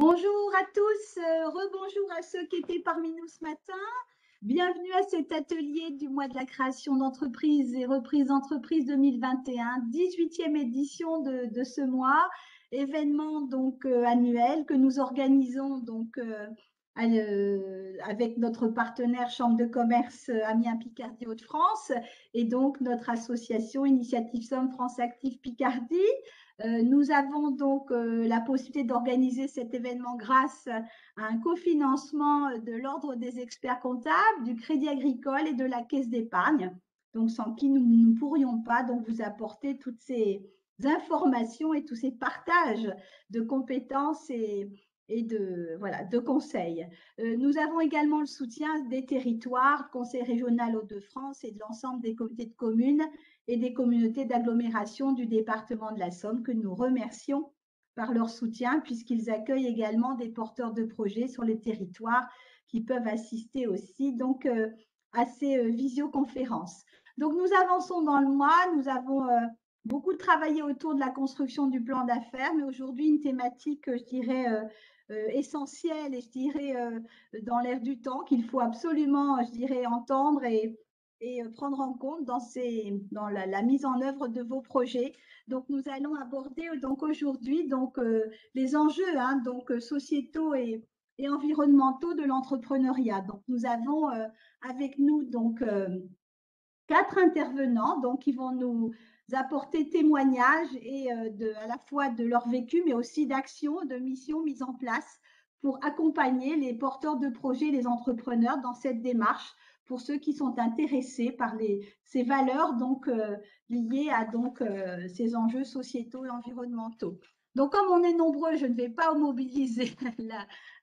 Bonjour à tous, rebonjour à ceux qui étaient parmi nous ce matin. Bienvenue à cet atelier du mois de la création d'entreprise et reprise d'entreprise 2021, 18e édition de ce mois, événement donc annuel que nous organisons donc avec notre partenaire Chambre de commerce Amiens Picardie Hauts-de-France et donc notre association Initiative Somme France Active Picardie. Nous avons donc la possibilité d'organiser cet événement grâce à un cofinancement de l'Ordre des experts comptables, du Crédit agricole et de la Caisse d'épargne, donc sans qui nous ne pourrions pas donc vous apporter toutes ces informations et tous ces partages de compétences et de conseils. Nous avons également le soutien des territoires, Conseil régional Hauts-de-France et de l'ensemble des comités de communes et des communautés d'agglomération du département de la Somme que nous remercions par leur soutien puisqu'ils accueillent également des porteurs de projets sur les territoires qui peuvent assister aussi donc à ces visioconférences. Donc nous avançons dans le mois, nous avons beaucoup travaillé autour de la construction du plan d'affaires, mais aujourd'hui une thématique, je dirais, essentielle et je dirais dans l'air du temps qu'il faut absolument, je dirais, entendre et prendre en compte dans la mise en œuvre de vos projets. Donc, nous allons aborder donc aujourd'hui donc les enjeux donc sociétaux et environnementaux de l'entrepreneuriat. Donc, nous avons avec nous donc 4 intervenants donc qui vont nous apporter témoignages et à la fois de leur vécu, mais aussi d'actions, de missions mises en place pour accompagner les porteurs de projets, les entrepreneurs dans cette démarche pour ceux qui sont intéressés par ces valeurs donc liées à donc ces enjeux sociétaux et environnementaux. Donc, comme on est nombreux, je ne vais pas mobiliser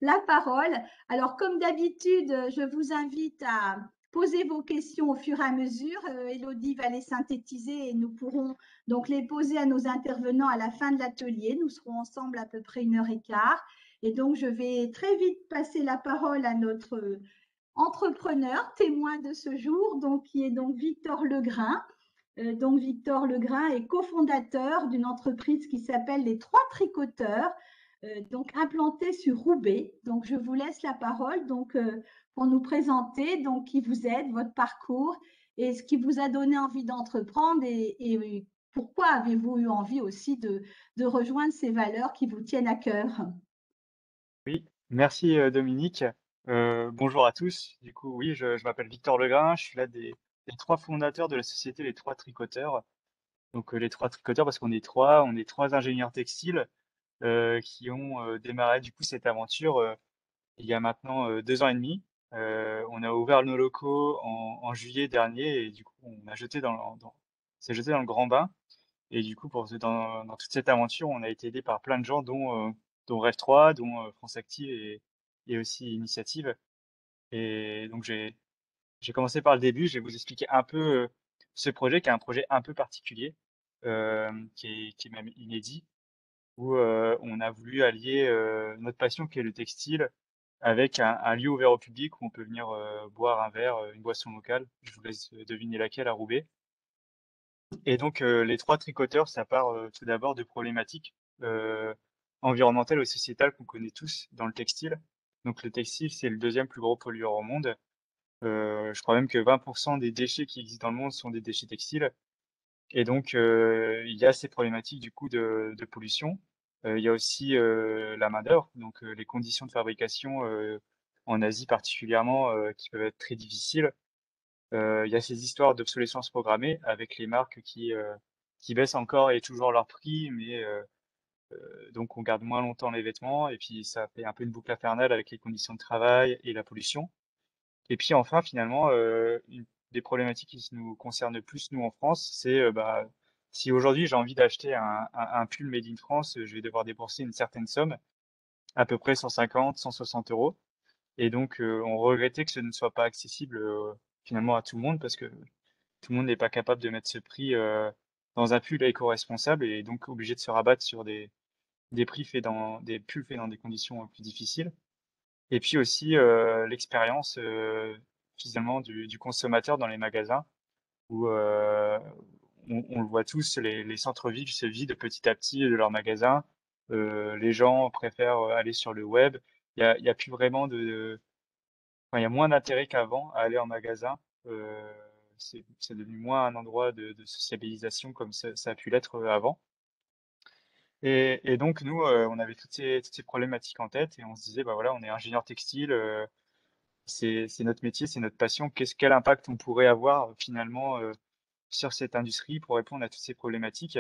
la parole. Alors, comme d'habitude, je vous invite à poser vos questions au fur et à mesure. Élodie va les synthétiser et nous pourrons donc les poser à nos intervenants à la fin de l'atelier. Nous serons ensemble à peu près 1 h 15. Et donc, je vais très vite passer la parole à notre entrepreneur, témoin de ce jour, donc, qui est donc Victor Legrain. Donc, Victor Legrain est cofondateur d'une entreprise qui s'appelle Les Trois Tricoteurs, donc implantée sur Roubaix. Donc, je vous laisse la parole donc, pour nous présenter donc, qui vous êtes, votre parcours et ce qui vous a donné envie d'entreprendre et pourquoi avez-vous eu envie aussi de rejoindre ces valeurs qui vous tiennent à cœur. Oui, merci Dominique. Bonjour à tous. Du coup, oui, je m'appelle Victor Legrain. Je suis là des trois fondateurs de la société Les Trois Tricoteurs. Donc, les Trois Tricoteurs parce on est trois ingénieurs textiles qui ont démarré du coup cette aventure il y a maintenant 2 ans et demi. On a ouvert nos locaux en juillet dernier et du coup, on a jeté s'est jeté dans le grand bain. Et du coup, dans toute cette aventure, on a été aidé par plein de gens, dont Rêve 3, dont France Active et aussi Initiative. Et donc, j'ai commencé par le début. Je vais vous expliquer un peu ce projet, qui est un projet un peu particulier, qui est même inédit, où on a voulu allier notre passion, qui est le textile, avec un lieu ouvert au public où on peut venir boire un verre, une boisson locale. Je vous laisse deviner laquelle à Roubaix. Et donc, les trois tricoteurs, ça part tout d'abord de problématiques euh, environnementales ou sociétales qu'on connaît tous dans le textile. Donc, le textile, c'est le deuxième plus gros pollueur au monde. Je crois même que 20% des déchets qui existent dans le monde sont des déchets textiles. Et donc, il y a ces problématiques du coup de pollution. Il y a aussi la main-d'œuvre, donc les conditions de fabrication en Asie particulièrement qui peuvent être très difficiles. Il y a ces histoires d'obsolescence programmée avec les marques qui baissent encore et toujours leur prix, mais donc on garde moins longtemps les vêtements et puis ça fait un peu une boucle infernale avec les conditions de travail et la pollution. Et puis enfin, finalement, une des problématiques qui nous concerne le plus, nous, en France, c'est bah, si aujourd'hui j'ai envie d'acheter un pull made in France, je vais devoir débourser une certaine somme, à peu près 150, 160 euros. Et donc, on regrettait que ce ne soit pas accessible finalement à tout le monde parce que tout le monde n'est pas capable de mettre ce prix dans un pull éco-responsable et est donc obligé de se rabattre sur des prix faits des pulls faits dans des conditions plus difficiles. Et puis aussi l'expérience finalement du consommateur dans les magasins où on le voit tous, les centres-villes se vident petit à petit de leurs magasins. Les gens préfèrent aller sur le web. Il y a plus vraiment enfin, il y a moins d'intérêt qu'avant à aller en magasin. Euh, c'est devenu moins un endroit de sociabilisation comme ça a pu l'être avant. Et donc, nous, on avait toutes ces problématiques en tête et on se disait, bah voilà, on est ingénieur textile, c'est notre métier, c'est notre passion. Quel impact on pourrait avoir finalement sur cette industrie pour répondre à toutes ces problématiques?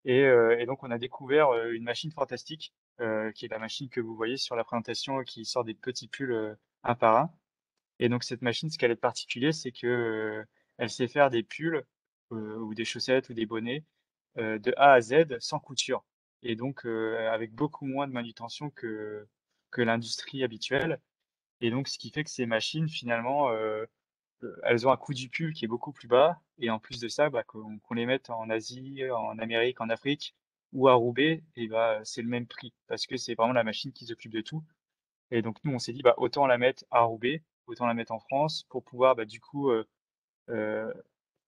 Et donc, on a découvert une machine fantastique, qui est la machine que vous voyez sur la présentation, qui sort des petits pulls un par un. Et donc, cette machine, ce qu'elle est de particulier, c'est que elle sait faire des pulls ou des chaussettes ou des bonnets de A à Z sans couture. Et donc, avec beaucoup moins de manutention que l'industrie habituelle. Et donc, ce qui fait que ces machines, finalement, elles ont un coût du pull qui est beaucoup plus bas. Et en plus de ça, bah, qu'on les mette en Asie, en Amérique, en Afrique ou à Roubaix, et bah, c'est le même prix parce que c'est vraiment la machine qui s'occupe de tout. Et donc, nous, on s'est dit, bah, autant la mettre à Roubaix, autant la mettre en France pour pouvoir, bah, du coup, euh,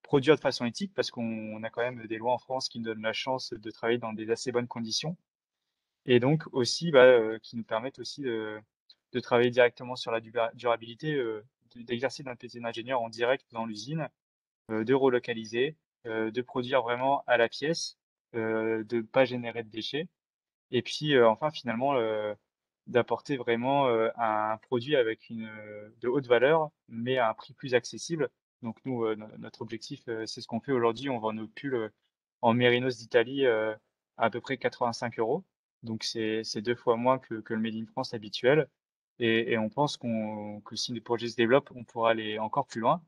produire de façon éthique parce qu'on a quand même des lois en France qui nous donnent la chance de travailler dans des assez bonnes conditions. Et donc aussi, bah, qui nous permettent aussi de travailler directement sur la durabilité, d'exercer notre métier d'ingénieur en direct dans l'usine, de relocaliser, de produire vraiment à la pièce, de ne pas générer de déchets. Et puis enfin finalement d'apporter vraiment un produit avec de haute valeur, mais à un prix plus accessible. Donc nous, notre objectif, c'est ce qu'on fait aujourd'hui. On vend nos pulls en Mérinos d'Italie à peu près 85 euros. Donc c'est deux fois moins que le Made in France habituel. Et on pense que si le projet se développe, on pourra aller encore plus loin.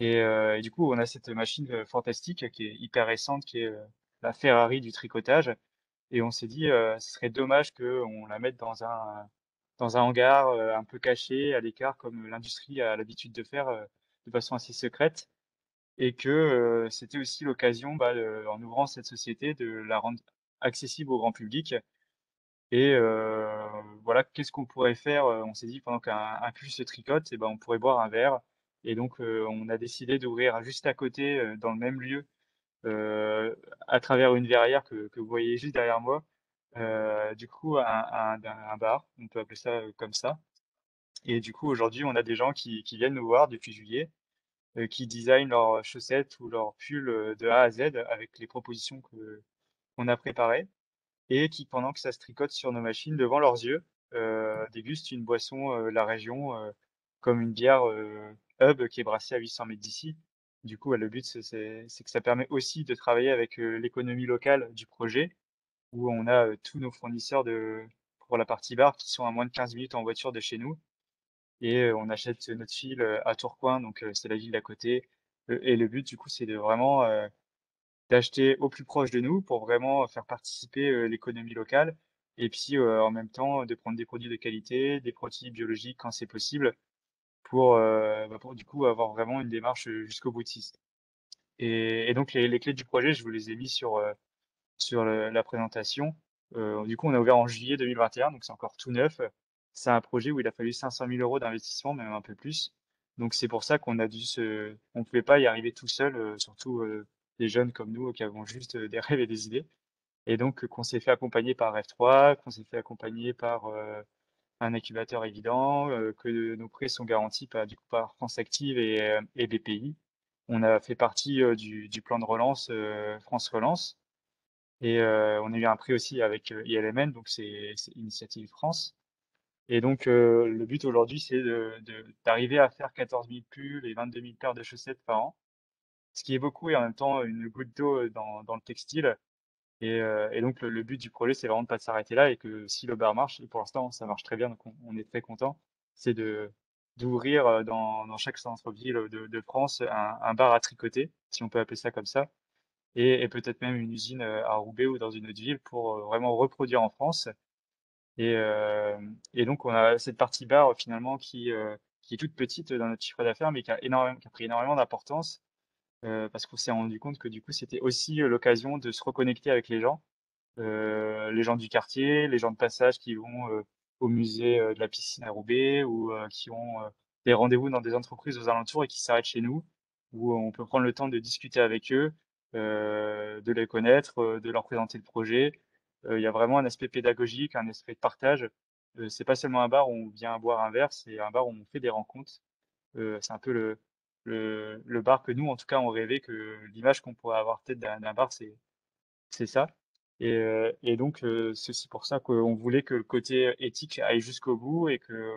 Et du coup, on a cette machine fantastique qui est hyper récente, qui est la Ferrari du tricotage. Et on s'est dit, ce serait dommage qu'on la mette dans un hangar un peu caché, à l'écart, comme l'industrie a l'habitude de faire de façon assez secrète. Et que c'était aussi l'occasion, bah, en ouvrant cette société, de la rendre accessible au grand public. Et voilà, qu'est-ce qu'on pourrait faire? On s'est dit, pendant qu'un pull se tricote, et ben, on pourrait boire un verre. Et donc, on a décidé d'ouvrir juste à côté, dans le même lieu, euh, à travers une verrière que vous voyez juste derrière moi, du coup, un bar, on peut appeler ça comme ça. Et du coup, aujourd'hui, on a des gens qui viennent nous voir depuis juillet, qui designent leurs chaussettes ou leurs pulls de A à Z avec les propositions qu'on a préparées et qui, pendant que ça se tricote sur nos machines devant leurs yeux, dégustent une boisson de la région, comme une bière Hub qui est brassée à 800 mètres d'ici. Du coup, le but, c'est que ça permet aussi de travailler avec l'économie locale du projet, où on a tous nos fournisseurs pour la partie bar qui sont à moins de 15 minutes en voiture de chez nous. Et on achète notre fil à Tourcoing, donc c'est la ville d'à côté. Et le but, du coup, c'est de vraiment d'acheter au plus proche de nous pour vraiment faire participer l'économie locale. Et puis en même temps, de prendre des produits de qualité, des produits biologiques quand c'est possible, pour du coup avoir vraiment une démarche jusqu'au boutiste. Et donc les clés du projet, je vous les ai mis sur la présentation. Du coup, on a ouvert en juillet 2021, donc c'est encore tout neuf. C'est un projet où il a fallu 500 000 euros d'investissement, même un peu plus. Donc c'est pour ça on pouvait pas y arriver tout seul, surtout des jeunes comme nous qui avons juste des rêves et des idées. Et donc qu'on s'est fait accompagner par F3, qu'on s'est fait accompagner par un incubateur évident, que nos prêts sont garantis du coup, par France Active et BPI. On a fait partie du plan de relance France Relance. Et on a eu un prix aussi avec ILMN, donc c'est Initiative France. Et donc le but aujourd'hui, c'est d'arriver à faire 14 000 pulls et 22 000 paires de chaussettes par an, ce qui est beaucoup et en même temps une goutte d'eau dans le textile. Et donc le but du projet, c'est vraiment de pas s'arrêter là et que si le bar marche, et pour l'instant ça marche très bien, donc on est très content, c'est d'ouvrir dans chaque centre-ville de France un bar à tricoter, si on peut appeler ça comme ça, et peut-être même une usine à Roubaix ou dans une autre ville pour vraiment reproduire en France. Et, euh, et donc, on a cette partie bar finalement qui est toute petite dans notre chiffre d'affaires, mais qui a pris énormément d'importance parce qu'on s'est rendu compte que du coup, c'était aussi l'occasion de se reconnecter avec les gens du quartier, les gens de passage qui vont au musée de la piscine à Roubaix ou qui ont des rendez-vous dans des entreprises aux alentours et qui s'arrêtent chez nous, où on peut prendre le temps de discuter avec eux, de les connaître, de leur présenter le projet. il y a vraiment un aspect pédagogique, un aspect de partage. C'est pas seulement un bar où on vient boire un verre, c'est un bar où on fait des rencontres. C'est un peu le bar que nous, en tout cas, on rêvait, que l'image qu'on pourrait avoir peut-être d'un bar, c'est ça. Et donc, c'est aussi pour ça qu'on voulait que le côté éthique aille jusqu'au bout et que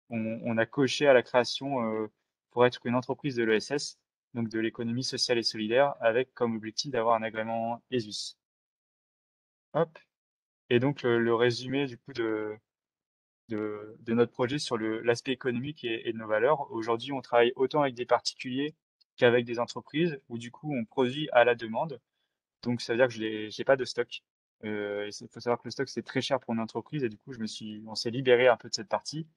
on a coché à la création pour être une entreprise de l'ESS, donc de l'économie sociale et solidaire, avec comme objectif d'avoir un agrément ESUS. Hop. Et donc, le résumé du coup de notre projet sur l'aspect économique et de nos valeurs. Aujourd'hui, on travaille autant avec des particuliers qu'avec des entreprises, où du coup, on produit à la demande. Donc, ça veut dire que j'ai pas de stock. Il faut savoir que le stock, c'est très cher pour une entreprise, et du coup, on s'est libéré un peu de cette partie.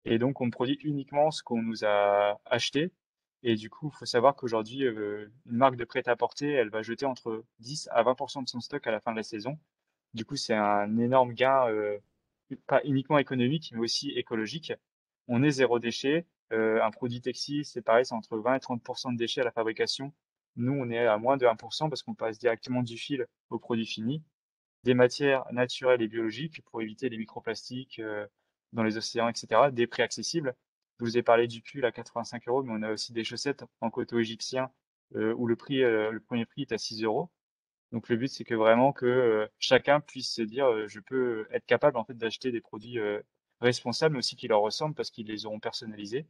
Et donc, on produit uniquement ce qu'on nous a acheté. Et du coup, il faut savoir qu'aujourd'hui, une marque de prêt-à-porter, elle va jeter entre 10 à 20% de son stock à la fin de la saison. Du coup, c'est un énorme gain, pas uniquement économique, mais aussi écologique. On est zéro déchet. Un produit textile, c'est pareil, c'est entre 20 et 30% de déchets à la fabrication. Nous, on est à moins de 1% parce qu'on passe directement du fil au produit fini. Des matières naturelles et biologiques pour éviter les microplastiques dans les océans, etc. Des prix accessibles. Je vous ai parlé du pull à 85 euros, mais on a aussi des chaussettes en coton égyptien où le premier prix est à 6 euros. Donc le but, c'est que vraiment que chacun puisse se dire, je peux être capable en fait d'acheter des produits responsables, mais aussi qui leur ressemblent parce qu'ils les auront personnalisés.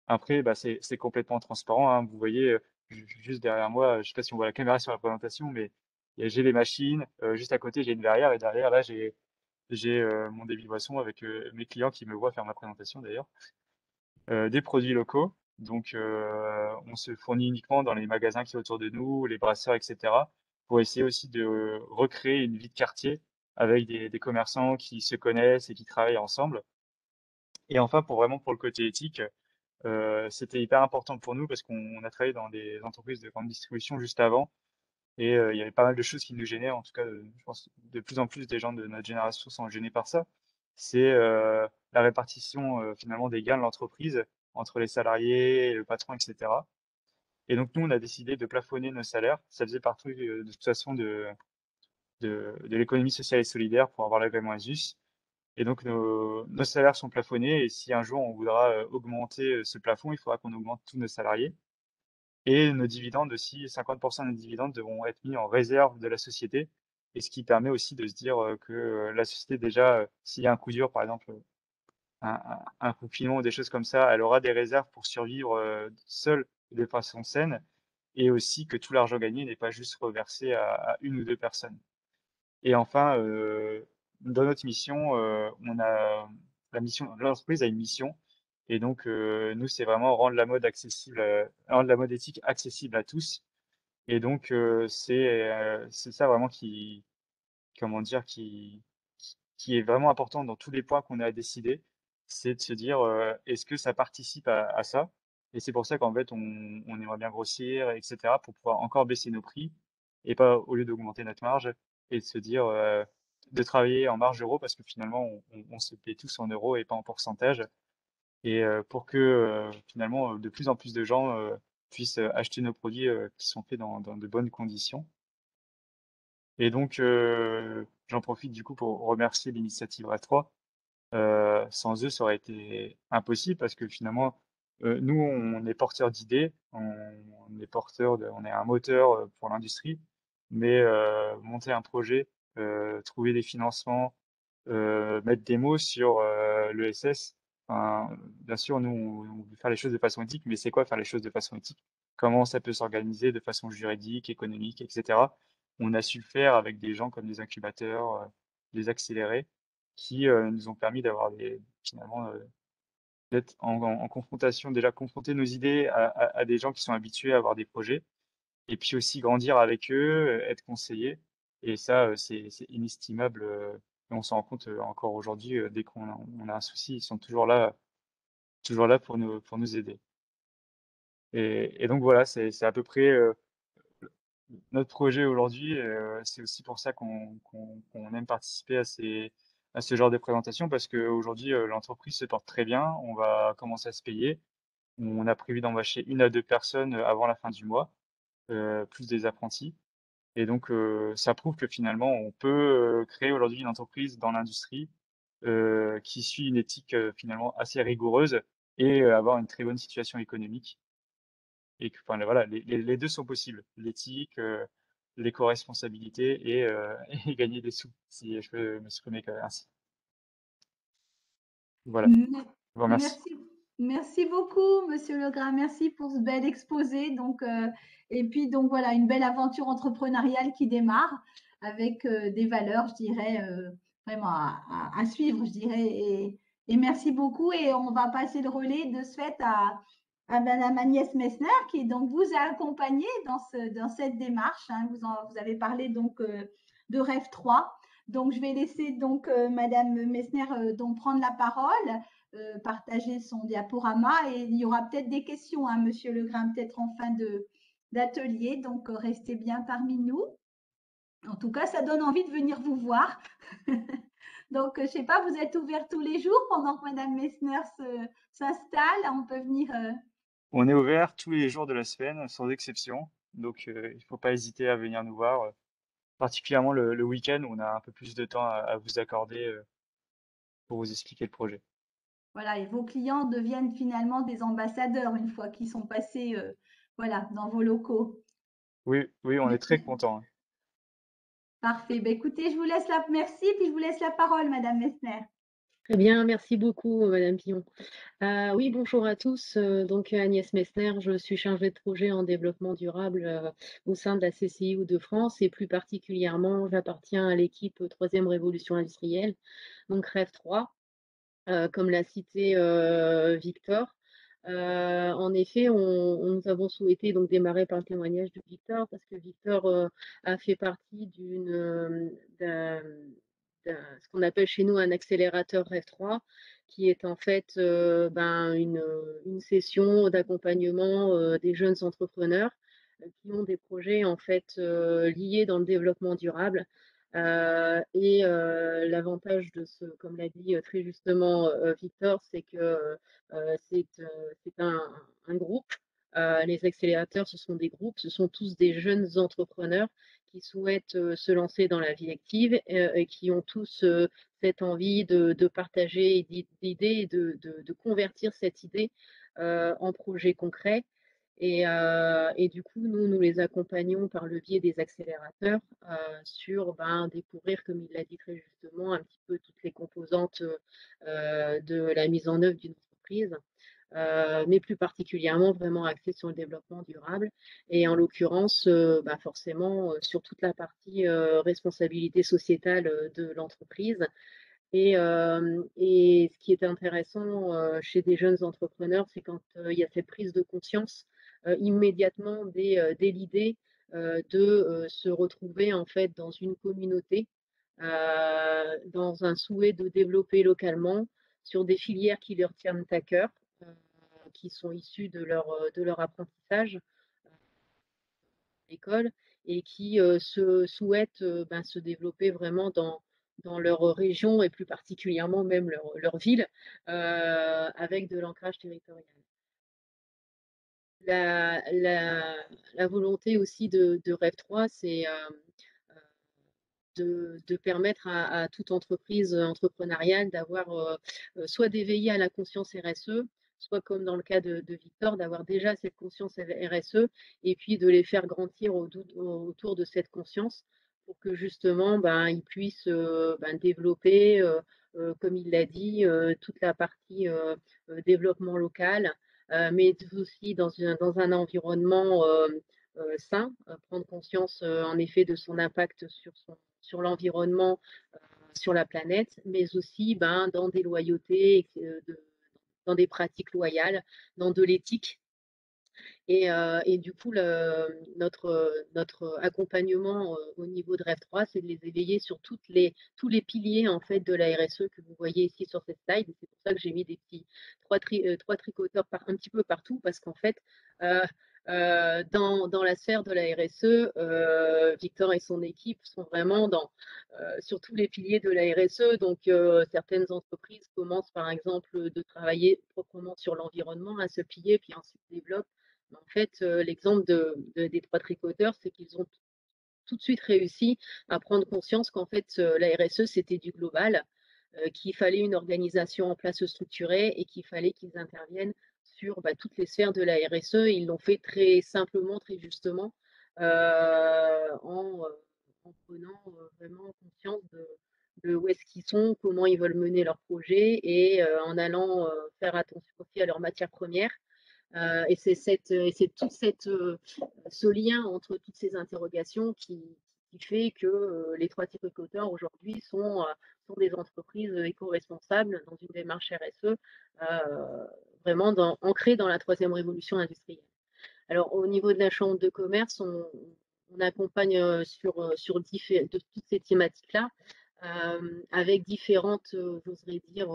Après, bah, c'est complètement transparent, hein. Vous voyez, juste derrière moi, je sais pas si on voit la caméra sur la présentation, mais j'ai les machines. Juste à côté, j'ai une verrière et derrière là, j'ai mon débit boisson avec mes clients qui me voient faire ma présentation d'ailleurs. Des produits locaux. Donc, on se fournit uniquement dans les magasins qui sont autour de nous, les brasseurs, etc., pour essayer aussi de recréer une vie de quartier avec des commerçants qui se connaissent et qui travaillent ensemble. Et enfin, pour le côté éthique, c'était hyper important pour nous parce qu'on a travaillé dans des entreprises de grande distribution juste avant et il y avait pas mal de choses qui nous gênaient. En tout cas, je pense de plus en plus des gens de notre génération sont gênés par ça. C'est la répartition finalement des gains de l'entreprise entre les salariés, le patron, etc. Et donc nous, on a décidé de plafonner nos salaires. Ça faisait partie de toute façon de l'économie sociale et solidaire pour avoir l'agrément ESUS. Et donc nos salaires sont plafonnés et si un jour on voudra augmenter ce plafond, il faudra qu'on augmente tous nos salariés. Et nos dividendes aussi, 50% de nos dividendes devront être mis en réserve de la société. Et ce qui permet aussi de se dire que la société, déjà, s'il y a un coup dur, par exemple, un confinement ou des choses comme ça, elle aura des réserves pour survivre seule de façon saine. Et aussi que tout l'argent gagné n'est pas juste reversé à une ou deux personnes. Et enfin, dans notre mission, l'entreprise a une mission. Et donc, nous, c'est vraiment rendre la mode accessible, rendre la mode éthique accessible à tous. Et donc, c'est ça vraiment comment dire, qui est vraiment important dans tous les points qu'on a décidé. C'est de se dire, est-ce que ça participe à ça? Et c'est pour ça qu'en fait, on aimerait bien grossir, etc., pour pouvoir encore baisser nos prix et pas au lieu d'augmenter notre marge et de se dire, de travailler en marge euro parce que finalement, on se paie tous en euros et pas en pourcentage. Et pour que finalement, de plus en plus de gens puissent acheter nos produits qui sont faits dans de bonnes conditions. Et donc, j'en profite du coup pour remercier l'initiative RED3. Sans eux, ça aurait été impossible parce que finalement, nous, on est porteurs d'idées, on est un moteur pour l'industrie, mais monter un projet, trouver des financements, mettre des mots sur l'ESS. Enfin, bien sûr, nous, on veut faire les choses de façon éthique, mais c'est quoi faire les choses de façon éthique? Comment ça peut s'organiser de façon juridique, économique, etc. On a su le faire avec des gens comme des incubateurs, des accélérés, qui nous ont permis d'avoir finalement, d'être en confrontation, déjà confronter nos idées à des gens qui sont habitués à avoir des projets, et puis aussi grandir avec eux, être conseillé. Et ça, c'est inestimable. Et on s'en rend compte encore aujourd'hui, dès on a un souci, ils sont toujours là pour nous aider. Et donc voilà, c'est à peu près notre projet aujourd'hui. C'est aussi pour ça qu'on aime participer à ce genre de présentation parce qu'aujourd'hui, l'entreprise se porte très bien. On va commencer à se payer. On a prévu d'embaucher une à deux personnes avant la fin du mois, plus des apprentis. Et donc, ça prouve que finalement, on peut créer aujourd'hui une entreprise dans l'industrie qui suit une éthique finalement assez rigoureuse et avoir une très bonne situation économique. Et que, enfin, voilà, les deux sont possibles. L'éthique, l'éco-responsabilité et, et gagner des sous, si je peux m'exprimer ainsi. Voilà, Me- je vous remercie. Merci, merci beaucoup, Monsieur Legras. Merci pour ce bel exposé. Donc, et puis, donc voilà, une belle aventure entrepreneuriale qui démarre avec des valeurs, je dirais, vraiment à suivre, je dirais. Et merci beaucoup. Et on va passer le relais de ce fait à Madame Agnès Messner, qui donc vous a accompagné dans cette démarche. Hein. Vous avez parlé donc de Rêve 3. Donc, je vais laisser donc Madame Messner donc prendre la parole, partager son diaporama et il y aura peut-être des questions, hein, Monsieur Legrain, peut-être en fin d'atelier. Donc, restez bien parmi nous. En tout cas, ça donne envie de venir vous voir. Donc, je ne sais pas, vous êtes ouvert tous les jours pendant que Madame Messner s'installe. On peut venir. On est ouvert tous les jours de la semaine, sans exception. Donc, il ne faut pas hésiter à venir nous voir, particulièrement le week-end où on a un peu plus de temps à vous accorder pour vous expliquer le projet. Voilà, et vos clients deviennent finalement des ambassadeurs une fois qu'ils sont passés voilà, dans vos locaux. Oui, oui, on est très contents. Parfait. Ben, écoutez, je vous laisse merci, puis je vous laisse la parole, Madame Messner. Très bien, merci beaucoup, Madame Pillon. Oui, bonjour à tous. Donc, Agnès Messner, je suis chargée de projet en développement durable au sein de la CCIU de France et plus particulièrement, j'appartiens à l'équipe Troisième Révolution industrielle, donc Rêve 3, comme l'a cité Victor. En effet, nous avons souhaité donc démarrer par le témoignage de Victor parce que Victor a fait partie ce qu'on appelle chez nous un accélérateur Rêve 3, qui est en fait une session d'accompagnement des jeunes entrepreneurs qui ont des projets en fait liés dans le développement durable. Et l'avantage de ce, comme l'a dit très justement Victor, c'est que c'est un groupe. Les accélérateurs, ce sont des groupes, ce sont tous des jeunes entrepreneurs qui souhaitent se lancer dans la vie active et qui ont tous cette envie de partager d'idées et de convertir cette idée en projet concret. Et du coup, nous les accompagnons par le biais des accélérateurs sur découvrir, comme il l'a dit très justement, un petit peu toutes les composantes de la mise en œuvre d'une entreprise. Mais plus particulièrement vraiment axé sur le développement durable et en l'occurrence forcément sur toute la partie responsabilité sociétale de l'entreprise. Et ce qui est intéressant chez des jeunes entrepreneurs, c'est quand il y a cette prise de conscience immédiatement dès l'idée de se retrouver en fait dans une communauté, dans un souhait de développer localement sur des filières qui leur tiennent à cœur, qui sont issues de leur apprentissage à l'école et qui se souhaitent se développer vraiment dans leur région et plus particulièrement même leur ville avec de l'ancrage territorial. La volonté aussi de Rêve 3, c'est de permettre à toute entreprise entrepreneuriale d'avoir soit d'éveiller à la conscience RSE, soit comme dans le cas de Victor, d'avoir déjà cette conscience RSE et puis de les faire grandir autour de cette conscience pour que justement ils puissent développer, comme il l'a dit, toute la partie développement local, mais aussi dans un environnement sain, prendre conscience en effet de son impact sur l'environnement, sur la planète, mais aussi dans des loyautés, dans des pratiques loyales, dans de l'éthique. Et du coup, notre accompagnement au niveau de Rêve 3, c'est de les éveiller sur tous les piliers en fait de la RSE que vous voyez ici sur cette slide. C'est pour ça que j'ai mis des petits trois tricoteurs un petit peu partout parce qu'en fait, dans la sphère de la RSE, Victor et son équipe sont vraiment sur tous les piliers de la RSE. Donc, certaines entreprises commencent par exemple de travailler proprement sur l'environnement, un seul pilier, puis ensuite développent. En fait, l'exemple des trois tricoteurs, c'est qu'ils ont tout de suite réussi à prendre conscience qu'en fait, la RSE, c'était du global, qu'il fallait une organisation en place structurée et qu'il fallait qu'ils interviennent sur toutes les sphères de la RSE. Ils l'ont fait très simplement, très justement, en prenant vraiment conscience de où est-ce qu'ils sont, comment ils veulent mener leur projet et en allant faire attention aussi à leurs matières premières. Et c'est tout ce lien entre toutes ces interrogations qui fait que les trois tricoteurs aujourd'hui sont des entreprises éco-responsables dans une démarche RSE vraiment ancrée dans la troisième révolution industrielle. Alors, au niveau de la chambre de commerce, on accompagne sur de toutes ces thématiques-là avec différentes, j'oserais dire,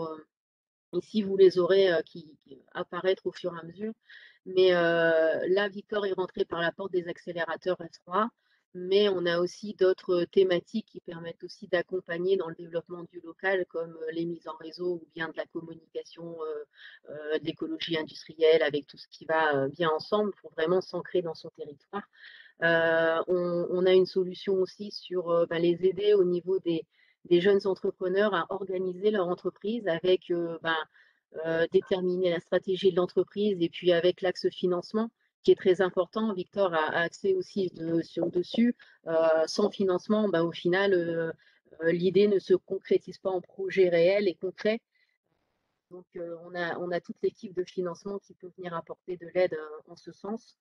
ici, vous les aurez qui apparaître au fur et à mesure. Mais là, Victor est rentré par la porte des accélérateurs S3, mais on a aussi d'autres thématiques qui permettent aussi d'accompagner dans le développement du local, comme les mises en réseau ou bien de la communication, de l'écologie industrielle, avec tout ce qui va bien ensemble pour vraiment s'ancrer dans son territoire. On a une solution aussi sur les aider au niveau des jeunes entrepreneurs à organiser leur entreprise avec déterminer la stratégie de l'entreprise et puis avec l'axe financement qui est très important. Victor a accès aussi dessus. Sans financement, au final, l'idée ne se concrétise pas en projet réel et concret. Donc, on a toute l'équipe de financement qui peut venir apporter de l'aide en ce sens.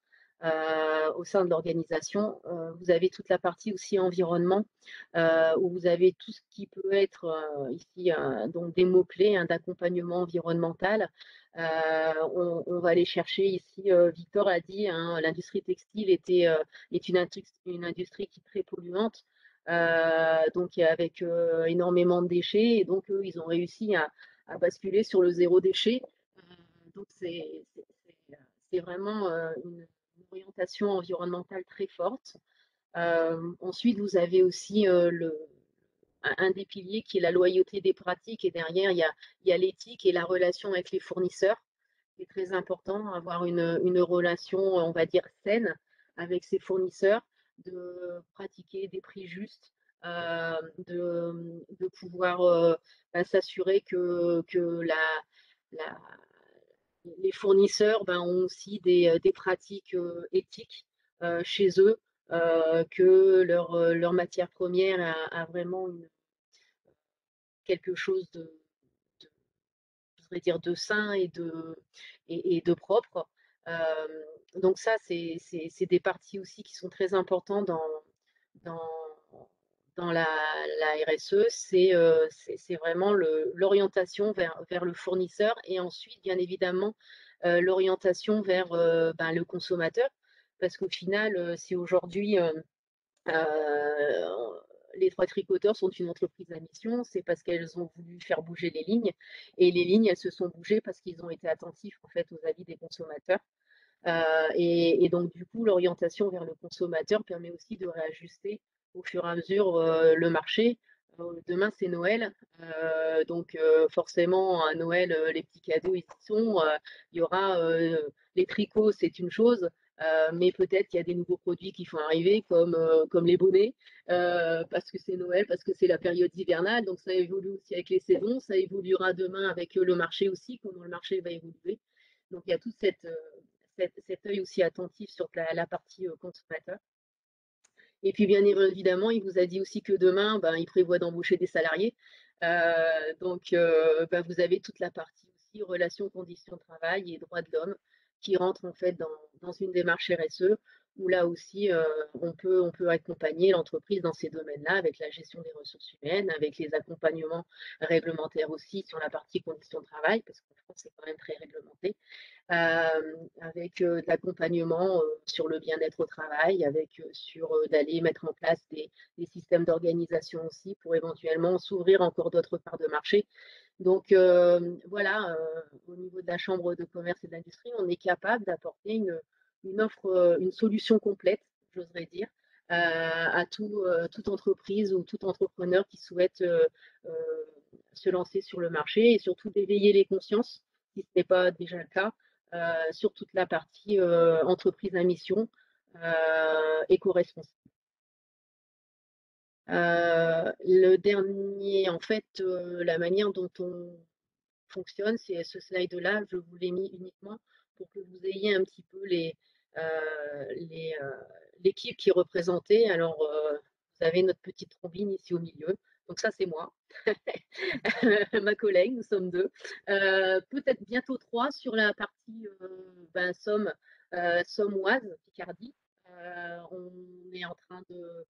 Au sein de l'organisation. Vous avez toute la partie aussi environnement, où vous avez tout ce qui peut être ici donc des mots-clés d'accompagnement environnemental. On va aller chercher ici, Victor a dit, l'industrie textile est une industrie qui est très polluante, donc avec énormément de déchets, et donc eux, ils ont réussi à basculer sur le zéro déchet. Donc c'est vraiment une orientation environnementale très forte. Ensuite, vous avez aussi un des piliers qui est la loyauté des pratiques, et derrière, il y a l'éthique et la relation avec les fournisseurs. C'est très important, avoir une relation, on va dire, saine avec ses fournisseurs, de pratiquer des prix justes, de pouvoir s'assurer que les fournisseurs ont aussi des pratiques éthiques chez eux, que leur matière première a vraiment quelque chose de, je voudrais dire, de sain et de propre. Donc ça, c'est des parties aussi qui sont très importantes dans, dans la RSE. C'est vraiment l'orientation vers le fournisseur, et ensuite, bien évidemment, l'orientation vers le consommateur. Parce qu'au final, si aujourd'hui les trois tricoteurs sont une entreprise à mission, c'est parce qu'elles ont voulu faire bouger les lignes, et les lignes, elles se sont bougées parce qu'ils ont été attentifs en fait aux avis des consommateurs. Et donc du coup, l'orientation vers le consommateur permet aussi de réajuster au fur et à mesure le marché. Demain, c'est Noël, donc forcément à Noël, les petits cadeaux, ils y sont. Il y aura les tricots, c'est une chose, mais peut-être qu'il y a des nouveaux produits qui vont arriver, comme les bonnets, parce que c'est Noël, parce que c'est la période hivernale, donc ça évolue aussi avec les saisons, ça évoluera demain avec le marché aussi, comment le marché va évoluer. Donc il y a tout cet œil aussi attentif sur la partie consommateur. Et puis bien évidemment, il vous a dit aussi que demain, il prévoit d'embaucher des salariés. Donc vous avez toute la partie aussi relations, conditions de travail et droits de l'homme qui rentre en fait dans une démarche RSE, où là aussi on peut accompagner l'entreprise dans ces domaines-là, avec la gestion des ressources humaines, avec les accompagnements réglementaires aussi sur la partie conditions de travail, parce qu'en France c'est quand même très réglementé, avec de l'accompagnement sur le bien-être au travail, avec d'aller mettre en place des systèmes d'organisation aussi pour éventuellement s'ouvrir encore d'autres parts de marché. Donc voilà, au niveau de la Chambre de commerce et d'industrie, on est capable d'apporter une offre, une solution complète, j'oserais dire, à toute entreprise ou tout entrepreneur qui souhaite se lancer sur le marché, et surtout d'éveiller les consciences, si ce n'est pas déjà le cas, sur toute la partie entreprise à mission éco-responsable. Le dernier, en fait, la manière dont on fonctionne, c'est ce slide-là, je vous l'ai mis uniquement pour que vous ayez un petit peu l'équipe qui est représentée. Alors, vous avez notre petite trombine ici au milieu. Donc ça, c'est moi, ma collègue, nous sommes deux. Peut-être bientôt trois sur la partie Somme, Somme-Oise, Picardie. On est en train de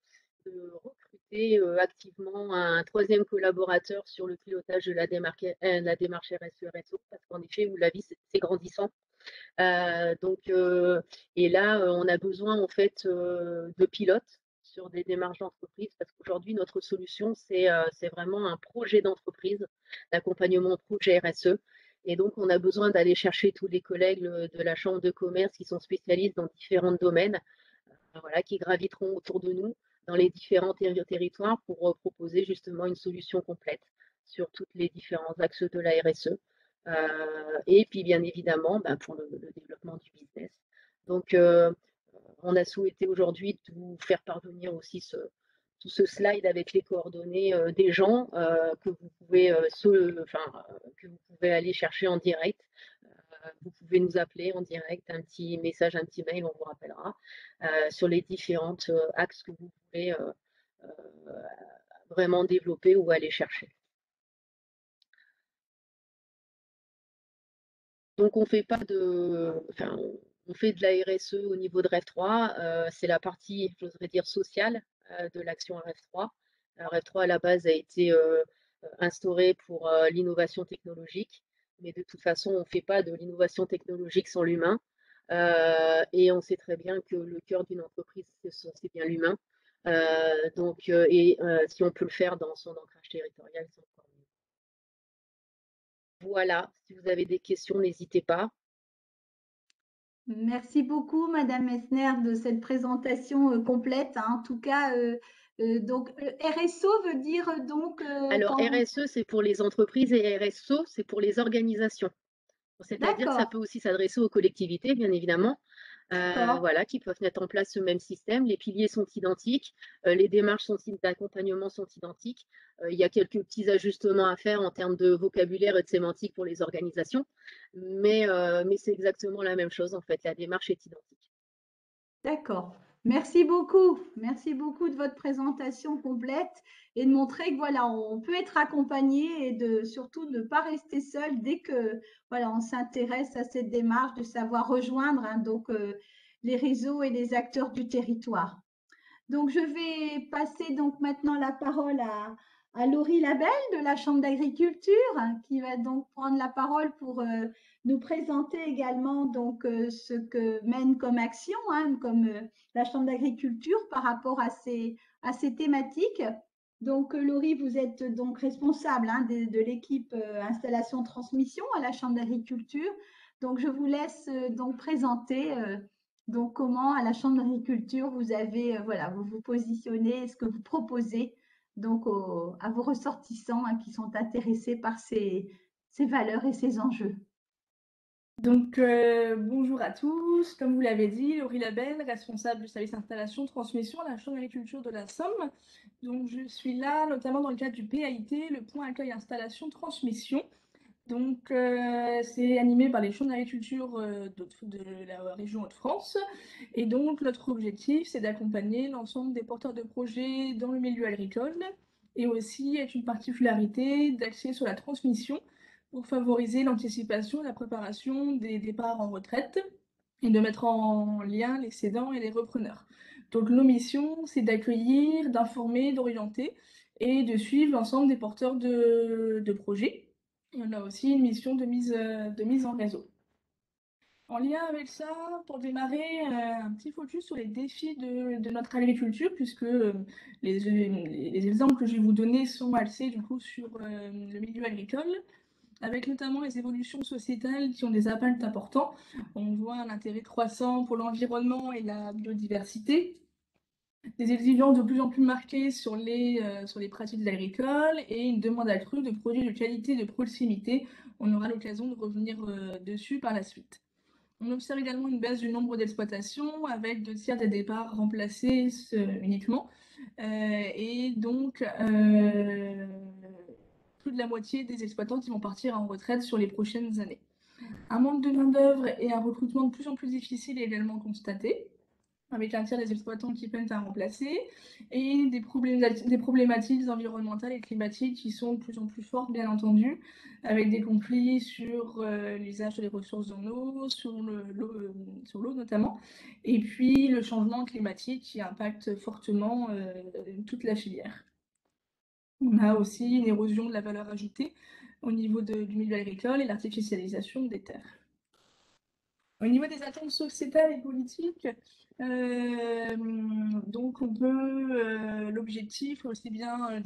recruter activement un troisième collaborateur sur le pilotage de la démarche RSE-RSO, parce qu'en effet, vous l'avez vu, c'est grandissant. Et là, on a besoin en fait de pilotes sur des démarches d'entreprise, parce qu'aujourd'hui, notre solution, c'est vraiment un projet d'entreprise, d'accompagnement projet RSE. Et donc, on a besoin d'aller chercher tous les collègues de la Chambre de commerce qui sont spécialistes dans différents domaines, voilà, qui graviteront autour de nous dans les différents territoires pour proposer justement une solution complète sur tous les différents axes de la RSE. Et puis, bien évidemment, pour le développement du business. Donc, on a souhaité aujourd'hui vous faire parvenir aussi tout ce slide avec les coordonnées des gens que vous pouvez aller chercher en direct. Vous pouvez nous appeler en direct, un petit message, un petit mail, on vous rappellera sur les différents axes que vous pouvez vraiment développer ou aller chercher. Donc on fait pas on fait de la RSE au niveau de REF3, c'est la partie, j'oserais dire, sociale de l'action REF3. REF3 à la base a été instauré pour l'innovation technologique, mais de toute façon on ne fait pas de l'innovation technologique sans l'humain. Et on sait très bien que le cœur d'une entreprise, c'est bien l'humain. Si on peut le faire dans son ancrage territorial, c'est encore mieux. Voilà, si vous avez des questions, n'hésitez pas. Merci beaucoup, Madame Messner, de cette présentation complète. En tout cas, donc RSO veut dire donc. Alors RSE, c'est pour les entreprises et RSO, c'est pour les organisations. C'est-à-dire que ça peut aussi s'adresser aux collectivités, bien évidemment, voilà, qui peuvent mettre en place ce même système. Les piliers sont identiques, les démarches d'accompagnement sont identiques. Il y a quelques petits ajustements à faire en termes de vocabulaire et de sémantique pour les organisations, mais c'est exactement la même chose en fait. La démarche est identique. D'accord. Merci beaucoup. Merci beaucoup de votre présentation complète et de montrer que voilà, on peut être accompagné et de surtout ne pas rester seul dès que voilà, on s'intéresse à cette démarche de savoir rejoindre les réseaux et les acteurs du territoire. Donc je vais passer donc maintenant la parole à Laurie Labelle de la Chambre d'agriculture qui va donc prendre la parole pour nous présenter également ce que mène comme action, comme la Chambre d'agriculture par rapport à ces thématiques. Donc Laurie, vous êtes donc responsable de l'équipe installation transmission à la Chambre d'agriculture. Donc je vous laisse donc présenter donc comment à la Chambre d'agriculture vous avez voilà, vous vous positionnez, ce que vous proposez donc à vos ressortissants qui sont intéressés par ces valeurs et ces enjeux. Donc, bonjour à tous. Comme vous l'avez dit, Laurie Labelle, responsable du service installation transmission à la Chambre d'agriculture de la Somme. Donc, je suis là notamment dans le cadre du PAIT, le point accueil installation transmission. Donc, c'est animé par les chambres d'agriculture de la région Hauts-de-France. Et donc, notre objectif, c'est d'accompagner l'ensemble des porteurs de projets dans le milieu agricole et aussi, avec une particularité, d'axer sur la transmission pour favoriser l'anticipation et la préparation des départs en retraite et de mettre en lien les cédants et les repreneurs. Donc nos missions, c'est d'accueillir, d'informer, d'orienter et de suivre l'ensemble des porteurs de projets. Et on a aussi une mission de mise en réseau. En lien avec ça, pour démarrer, un petit focus sur les défis de notre agriculture, puisque les exemples que je vais vous donner sont axés du coup sur le milieu agricole, avec notamment les évolutions sociétales qui ont des impacts importants. On voit un intérêt croissant pour l'environnement et la biodiversité, des exigences de plus en plus marquées sur les pratiques agricoles et une demande accrue de produits de qualité et de proximité. On aura l'occasion de revenir dessus par la suite. On observe également une baisse du nombre d'exploitations avec 2 tiers des départs remplacés uniquement Et donc, plus de la moitié des exploitants qui vont partir en retraite sur les prochaines années. Un manque de main-d'œuvre et un recrutement de plus en plus difficile est également constaté, avec un tiers des exploitants qui peinent à remplacer, et des problématiques environnementales et climatiques qui sont de plus en plus fortes, bien entendu, avec des conflits sur l'usage des ressources en eau, sur l'eau notamment, et puis le changement climatique qui impacte fortement toute la filière. On a aussi une érosion de la valeur ajoutée au niveau du milieu agricole et l'artificialisation des terres. Au niveau des attentes sociétales et politiques, donc on peut, l'objectif aussi bien au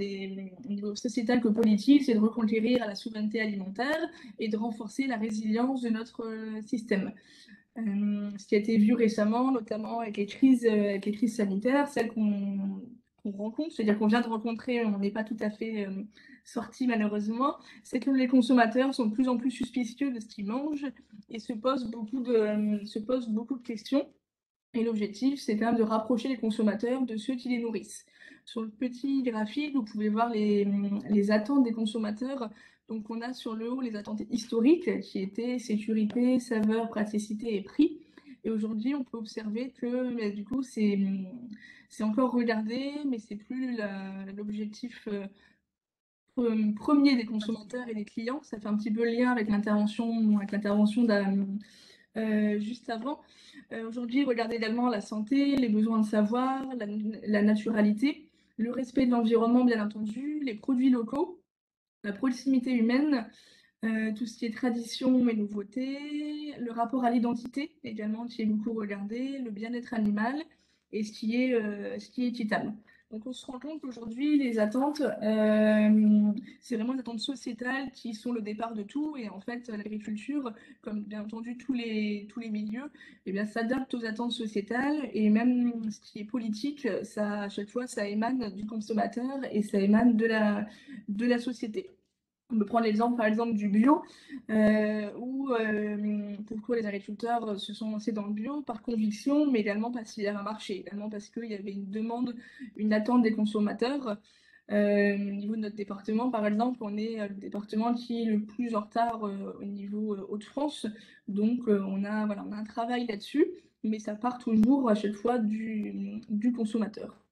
niveau sociétal que politique, c'est de reconquérir la souveraineté alimentaire et de renforcer la résilience de notre système. Ce qui a été vu récemment, notamment avec les crises sanitaires, celles qu'on rencontre, c'est-à-dire qu'on vient de rencontrer, on n'est pas tout à fait sorti malheureusement, c'est que les consommateurs sont de plus en plus suspicieux de ce qu'ils mangent et se posent beaucoup de questions. Et l'objectif, c'est quand même de rapprocher les consommateurs de ceux qui les nourrissent. Sur le petit graphique, vous pouvez voir les attentes des consommateurs. Donc, on a sur le haut les attentes historiques qui étaient sécurité, saveur, praticité et prix. Et aujourd'hui, on peut observer que du coup, c'est encore regardé, mais c'est plus l'objectif premier des consommateurs et des clients. Ça fait un petit peu le lien avec l'intervention juste avant. Aujourd'hui, regardez également la santé, les besoins de savoir, la naturalité, le respect de l'environnement, bien entendu, les produits locaux, la proximité humaine, tout ce qui est tradition et nouveauté, le rapport à l'identité également qui est beaucoup regardé, le bien-être animal et ce qui est équitable. Donc on se rend compte qu'aujourd'hui, les attentes, c'est vraiment les attentes sociétales qui sont le départ de tout. Et en fait, l'agriculture, comme bien entendu tous les milieux, eh bien, s'adapte aux attentes sociétales. Et même ce qui est politique, ça, à chaque fois, ça émane du consommateur et ça émane de la société. On peut prendre l'exemple par exemple du bio, où pourquoi les agriculteurs se sont lancés dans le bio par conviction, mais également parce qu'il y avait un marché, également parce qu'il y avait une demande, une attente des consommateurs. Au niveau de notre département, par exemple, on est le département qui est le plus en retard au niveau Hauts-de-France, donc on a un travail là-dessus, mais ça part toujours à chaque fois du consommateur.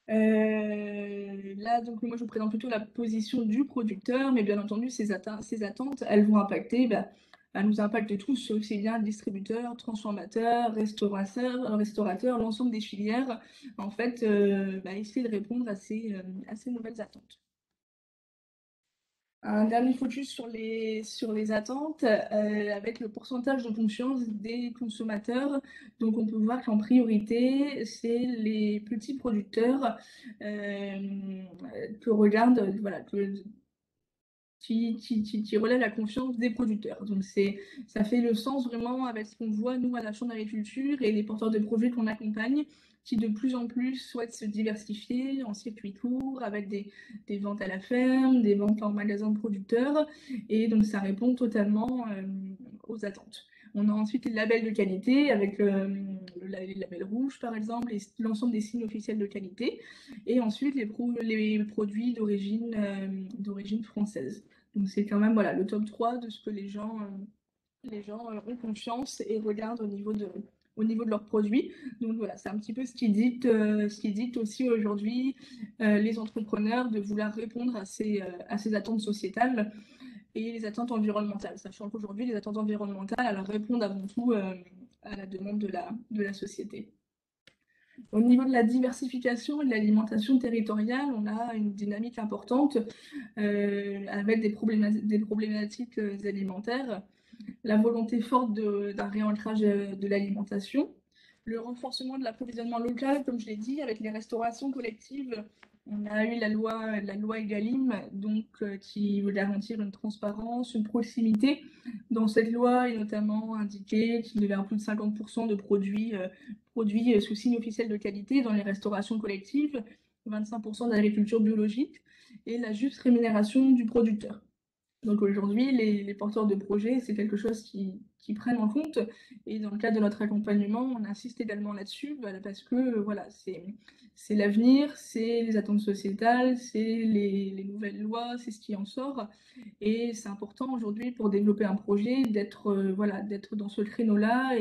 Là, donc, moi, je vous présente plutôt la position du producteur, mais bien entendu, ces attentes, elles vont impacter, elles nous impactent tous, aussi bien distributeurs, transformateurs, restaurateurs, l'ensemble des filières, en fait, essayer de répondre à ces nouvelles attentes. Un dernier focus sur les attentes, avec le pourcentage de confiance des consommateurs. Donc, on peut voir qu'en priorité, c'est les petits producteurs que regardent, qui relèvent la confiance des producteurs. Donc, ça fait le sens vraiment avec ce qu'on voit, nous, à la Chambre d'agriculture et les porteurs de projets qu'on accompagne, qui de plus en plus souhaitent se diversifier en circuit court, avec des ventes à la ferme, des ventes en magasin de producteurs. Et donc, ça répond totalement aux attentes. On a ensuite les labels de qualité, avec le label rouge, par exemple, et l'ensemble des signes officiels de qualité. Et ensuite, les produits d'origine française. Donc, c'est quand même le top 3 de ce que les gens ont confiance et regardent au niveau de leurs produits. Donc voilà, c'est un petit peu ce qui dicte aussi aujourd'hui les entrepreneurs de vouloir répondre à ces attentes sociétales et les attentes environnementales. Sachant qu'aujourd'hui, les attentes environnementales, elles répondent avant tout à la demande de la société. Au niveau de la diversification et de l'alimentation territoriale, on a une dynamique importante avec des problématiques alimentaires, la volonté forte d'un réancrage de l'alimentation, le renforcement de l'approvisionnement local, comme je l'ai dit, avec les restaurations collectives. On a eu la loi Egalim, donc, qui veut garantir une transparence, une proximité. Dans cette loi, il est notamment indiqué qu'il devait y avoir plus de 50% de produits sous signe officiel de qualité dans les restaurations collectives, 25% d'agriculture biologique et la juste rémunération du producteur. Donc aujourd'hui, les porteurs de projets, c'est quelque chose qui prennent en compte. Et dans le cadre de notre accompagnement, on insiste également là-dessus, parce que voilà, c'est l'avenir, c'est les attentes sociétales, c'est les nouvelles lois, c'est ce qui en sort. Et c'est important aujourd'hui pour développer un projet d'être voilà, d'être dans ce créneau-là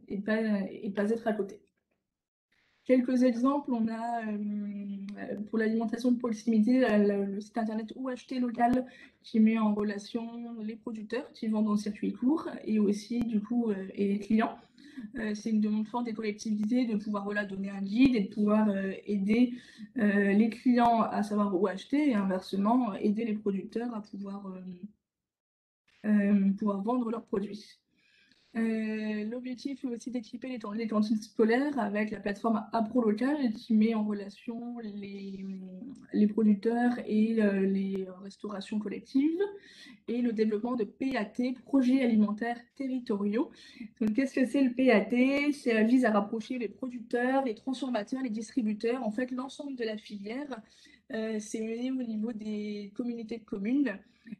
et pas être à côté. Quelques exemples, on a pour l'alimentation de proximité le site internet Où acheter local qui met en relation les producteurs qui vendent en circuit court et aussi du coup et les clients. C'est une demande forte des collectivités de pouvoir voilà, donner un guide et de pouvoir aider les clients à savoir où acheter et inversement aider les producteurs à pouvoir vendre leurs produits. L'objectif est aussi d'équiper les cantines scolaires avec la plateforme Appro Local qui met en relation les producteurs et les restaurations collectives et le développement de PAT, projets alimentaires territoriaux. Donc, qu'est-ce que c'est le PAT? Ça vise à rapprocher les producteurs, les transformateurs, les distributeurs, en fait l'ensemble de la filière. C'est mené au niveau des communautés de communes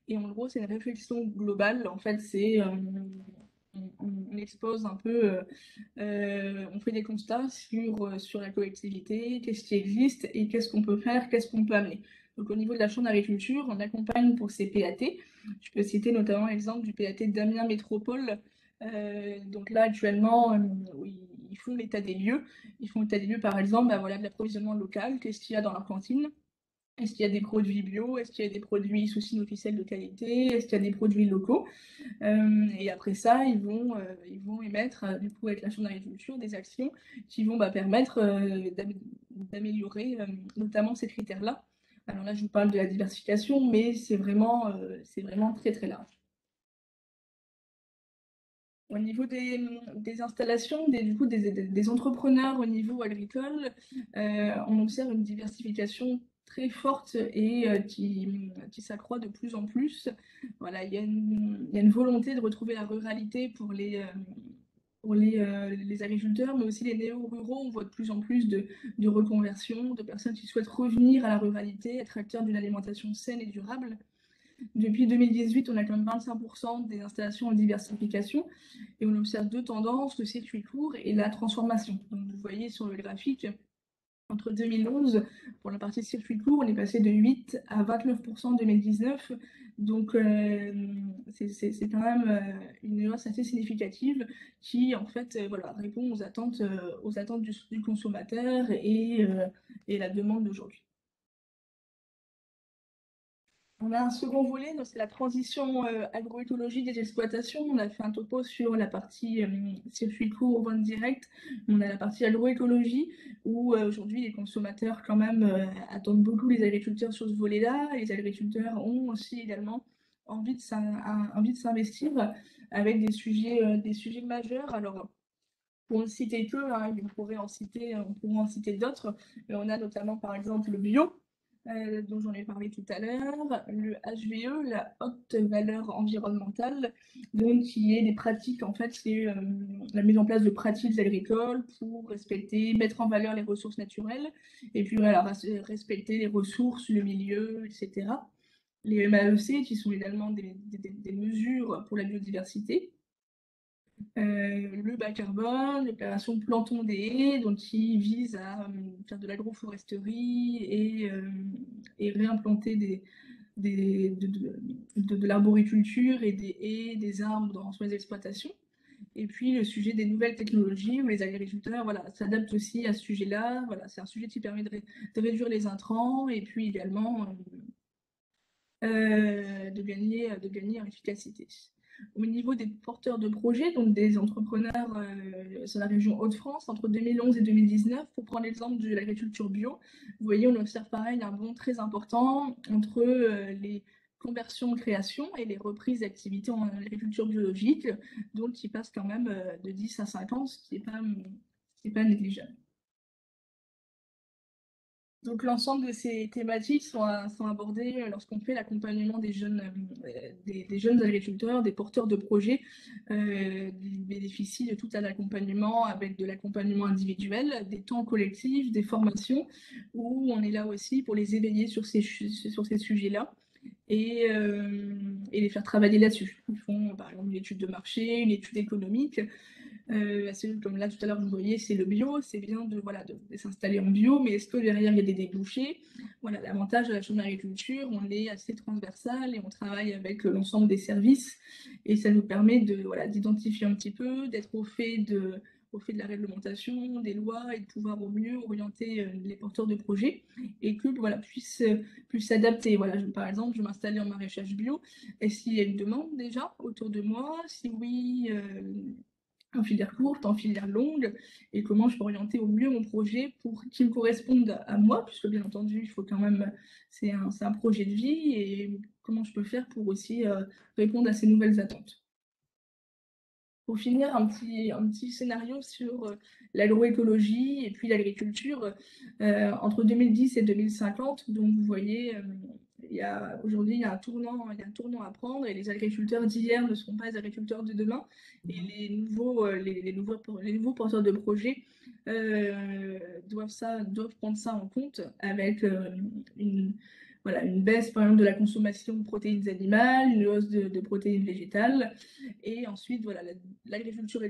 et en gros c'est une réflexion globale. En fait, on expose un peu, on fait des constats sur la collectivité, qu'est-ce qui existe et qu'est-ce qu'on peut faire, qu'est-ce qu'on peut amener. Donc au niveau de la chambre d'agriculture, on accompagne pour ces PAT. Je peux citer notamment l'exemple du PAT d'Amiens Métropole. Donc là actuellement, ils font l'état des lieux. Ils font l'état des lieux par exemple voilà, de l'approvisionnement local, qu'est-ce qu'il y a dans leur cantine. Est-ce qu'il y a des produits bio? Est-ce qu'il y a des produits sous signe officiel de qualité? Est-ce qu'il y a des produits locaux? Et après ça, ils vont émettre, du coup, avec la Chambre d'agriculture, des actions qui vont permettre d'améliorer notamment ces critères-là. Alors là, je vous parle de la diversification, mais c'est vraiment très, très large. Au niveau des installations, du coup, des entrepreneurs au niveau agricole, on observe une diversification très forte et qui s'accroît de plus en plus. Voilà, il y a une volonté de retrouver la ruralité pour les agriculteurs, mais aussi les néo-ruraux. On voit de plus en plus de reconversion, de personnes qui souhaitent revenir à la ruralité, être acteurs d'une alimentation saine et durable. Depuis 2018, on a quand même 25% des installations en diversification et on observe deux tendances, le circuit court et la transformation. Donc, vous voyez sur le graphique, entre 2011, pour la partie circuit court, on est passé de 8 à 29% en 2019. Donc, c'est quand même une hausse assez significative qui, en fait, voilà, répond aux attentes du consommateur et la demande d'aujourd'hui. On a un second volet, c'est la transition agroécologie des exploitations. On a fait un topo sur la partie circuit court, vente directe. On a la partie agroécologie où aujourd'hui les consommateurs quand même attendent beaucoup les agriculteurs sur ce volet-là. Les agriculteurs ont aussi également envie de s'investir avec des sujets majeurs. Alors, pour ne citer que, hein, on pourrait en citer d'autres. On a notamment par exemple le bio, dont j'en ai parlé tout à l'heure, le HVE, la haute valeur environnementale, donc qui est des pratiques, en fait, c'est la mise en place de pratiques agricoles pour mettre en valeur les ressources naturelles, et puis voilà, respecter les ressources, le milieu, etc. Les MAEC, qui sont également des mesures pour la biodiversité. Le bas carbone, l'opération Plantons des haies, donc qui vise à faire de l'agroforesterie et réimplanter de l'arboriculture et des haies, des arbres sur les exploitations. Et puis le sujet des nouvelles technologies où les agriculteurs s'adaptent aussi à ce sujet-là. Voilà, c'est un sujet qui permet de réduire les intrants et puis également de gagner en efficacité. Au niveau des porteurs de projets, donc des entrepreneurs sur la région Hauts-de-France, entre 2011 et 2019, pour prendre l'exemple de l'agriculture bio, vous voyez, on observe pareil un bond très important entre les conversions-créations et les reprises d'activités en agriculture biologique, donc qui passent quand même de 10 à 5 ans, ce qui n'est pas négligeable. Donc l'ensemble de ces thématiques sont abordées lorsqu'on fait l'accompagnement des jeunes agriculteurs, des porteurs de projets. Ils bénéficient de tout un accompagnement avec de l'accompagnement individuel, des temps collectifs, des formations, où on est là aussi pour les éveiller sur ces sujets-là et les faire travailler là-dessus. Ils font par exemple une étude de marché, une étude économique. Comme là tout à l'heure vous voyez, c'est le bio, c'est bien de s'installer en bio, mais est-ce que derrière il y a des débouchés? Voilà, l'avantage de la chambre d'agriculture, on est assez transversal et on travaille avec l'ensemble des services et ça nous permet d'identifier un petit peu, d'être au fait de la réglementation, des lois et de pouvoir au mieux orienter les porteurs de projets et que puissent s'adapter. Par exemple, je m'installais en maraîchage bio. Est-ce qu'il y a une demande déjà autour de moi? Si oui, en filière courte, en filière longue, et comment je peux orienter au mieux mon projet pour qu'il me corresponde à moi, puisque bien entendu, il faut quand même, c'est un projet de vie, et comment je peux faire pour aussi répondre à ces nouvelles attentes. Pour finir, un petit scénario sur l'agroécologie et puis l'agriculture entre 2010 et 2050. Donc, vous voyez, aujourd'hui, il y a un tournant à prendre et les agriculteurs d'hier ne seront pas les agriculteurs de demain. Et les nouveaux porteurs de projets doivent prendre ça en compte avec une baisse, par exemple, de la consommation de protéines animales, une hausse de protéines végétales, et ensuite, l'agriculture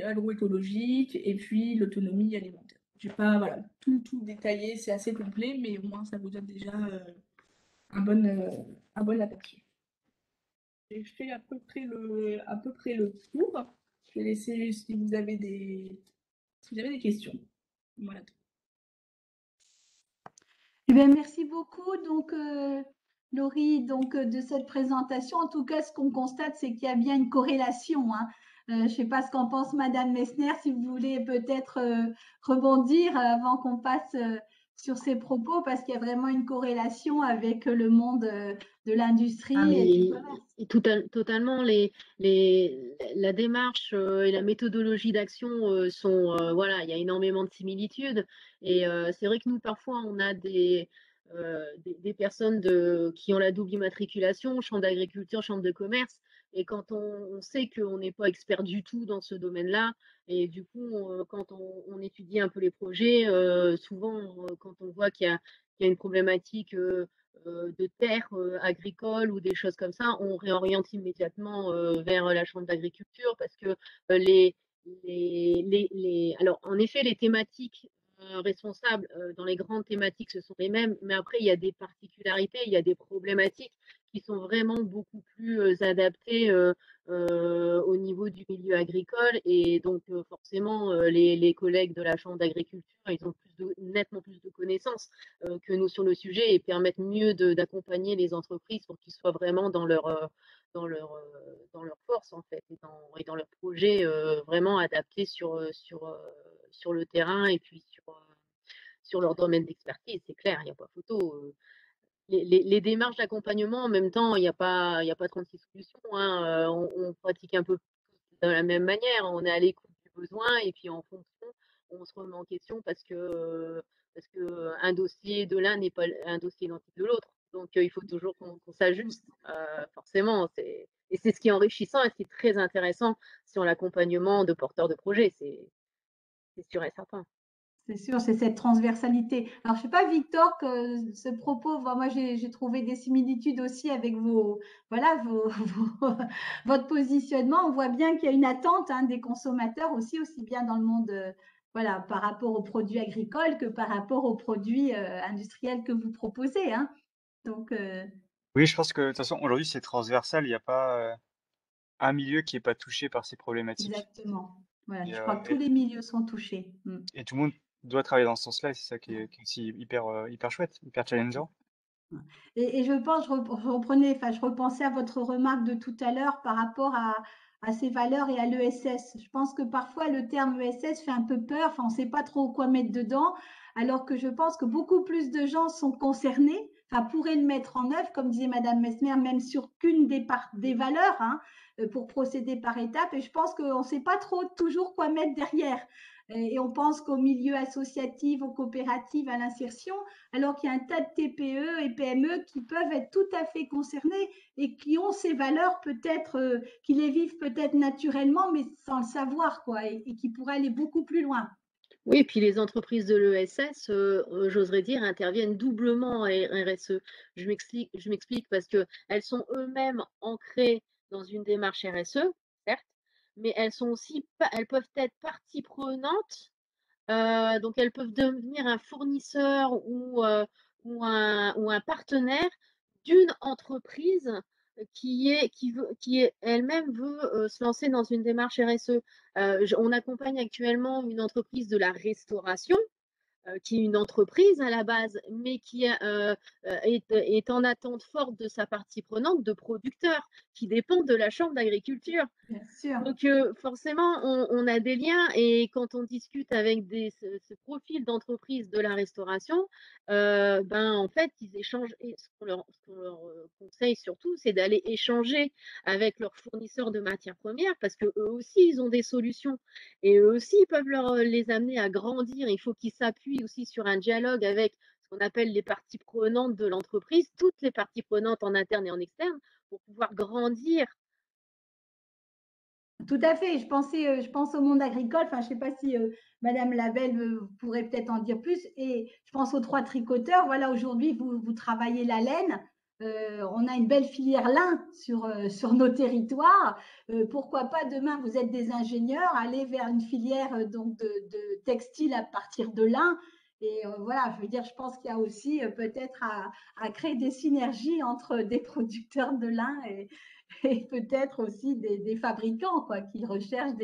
agroécologique et puis l'autonomie alimentaire. Je ne vais pas tout détailler, c'est assez complet, mais au moins ça vous donne déjà un bon aperçu. J'ai fait à peu près le tour. Je vais laisser si vous avez des questions. Voilà. Eh bien, merci beaucoup, donc, Laurie, de cette présentation. En tout cas, ce qu'on constate, c'est qu'il y a bien une corrélation, hein. Je ne sais pas ce qu'en pense Madame Messner, si vous voulez peut-être rebondir avant qu'on passe sur ces propos, parce qu'il y a vraiment une corrélation avec le monde de l'industrie et du commerce. Totalement, la démarche et la méthodologie d'action sont, il y a énormément de similitudes. Et c'est vrai que nous, parfois, on a des personnes qui ont la double immatriculation, chambre d'agriculture, chambre de commerce. Et quand on sait qu'on n'est pas expert du tout dans ce domaine-là, et du coup, quand on étudie un peu les projets, souvent, quand on voit qu'il y a une problématique de terres agricoles ou des choses comme ça, on réoriente immédiatement vers la chambre d'agriculture parce que alors en effet, les thématiques responsables dans les grandes thématiques, ce sont les mêmes, mais après, il y a des particularités, il y a des problématiques qui sont vraiment beaucoup plus adaptées au niveau du milieu agricole. Et donc, forcément, les collègues de la Chambre d'agriculture, ils ont nettement plus de connaissances que nous sur le sujet et permettent mieux d'accompagner les entreprises pour qu'ils soient vraiment dans leur force, en fait, et dans leur projet vraiment adapté sur le terrain et puis sur leur domaine d'expertise. C'est clair, il n'y a pas photo. Les démarches d'accompagnement, en même temps, il n'y a pas 36 solutions, hein. On pratique un peu de la même manière. On est à l'écoute du besoin et puis en fonction, on se remet en question parce que un dossier de l'un n'est pas un dossier identique de l'autre. Donc, il faut toujours qu'on s'ajuste, forcément. Et c'est ce qui est enrichissant et ce qui est très intéressant sur l'accompagnement de porteurs de projets. C'est sûr et certain. C'est sûr, c'est cette transversalité. Alors, je ne sais pas, Victor, que ce propos, moi, j'ai trouvé des similitudes aussi avec votre positionnement. On voit bien qu'il y a une attente des consommateurs aussi bien dans le monde, par rapport aux produits agricoles que par rapport aux produits industriels que vous proposez, hein. Donc, Oui, je pense que de toute façon, aujourd'hui, c'est transversal. Il n'y a pas un milieu qui n'est pas touché par ces problématiques. exactement. Voilà, Et, je crois que tous les milieux sont touchés. et tout le monde doit travailler dans ce sens-là. Et c'est ça qui est aussi hyper chouette, hyper challengeant. Et je pense, je repensais à votre remarque de tout à l'heure par rapport à ces valeurs et à l'ESS. Je pense que parfois le terme ESS fait un peu peur, on ne sait pas trop quoi mettre dedans, alors que je pense que beaucoup plus de gens sont concernés, pourraient le mettre en œuvre, comme disait Madame Messmer, même sur qu'une des valeurs, hein, pour procéder par étapes. Et je pense qu'on ne sait pas trop toujours quoi mettre derrière. Et on pense qu'au milieu associatif, aux coopératives, à l'insertion, alors qu'il y a un tas de TPE et PME qui peuvent être tout à fait concernés et qui ont ces valeurs peut-être, qui les vivent peut-être naturellement, mais sans le savoir, quoi, et qui pourraient aller beaucoup plus loin. Oui, puis les entreprises de l'ESS, j'oserais dire, interviennent doublement en RSE. Je m'explique parce qu'elles sont eux-mêmes ancrées dans une démarche RSE, certes, mais elles sont aussi elles peuvent être partie prenante, donc elles peuvent devenir un fournisseur ou un partenaire d'une entreprise qui elle-même veut, se lancer dans une démarche RSE. On accompagne actuellement une entreprise de la restauration, qui est une entreprise à la base, mais est en attente forte de sa partie prenante de producteurs qui dépendent de la Chambre d'agriculture. Bien sûr. Donc forcément, on a des liens et quand on discute avec ce profil d'entreprise de la restauration, ben, en fait, ils échangent et ce qu'on leur conseille surtout, c'est d'aller échanger avec leurs fournisseurs de matières premières parce qu'eux aussi, ils ont des solutions et eux aussi, ils peuvent les amener à grandir. Il faut qu'ils s'appuient aussi sur un dialogue avec ce qu'on appelle les parties prenantes de l'entreprise, toutes les parties prenantes en interne et en externe, pour pouvoir grandir. Tout à fait. Je pense au monde agricole. Enfin, je ne sais pas si Madame Labelle pourrait peut-être en dire plus. Et je pense aux 3 tricoteurs. Voilà, aujourd'hui, vous travaillez la laine. On a une belle filière lin sur nos territoires. Pourquoi pas demain, vous êtes des ingénieurs, aller vers une filière donc de textile à partir de lin. Et voilà, je veux dire, je pense qu'il y a aussi peut-être à créer des synergies entre des producteurs de lin et peut-être aussi des fabricants quoi, qui recherchent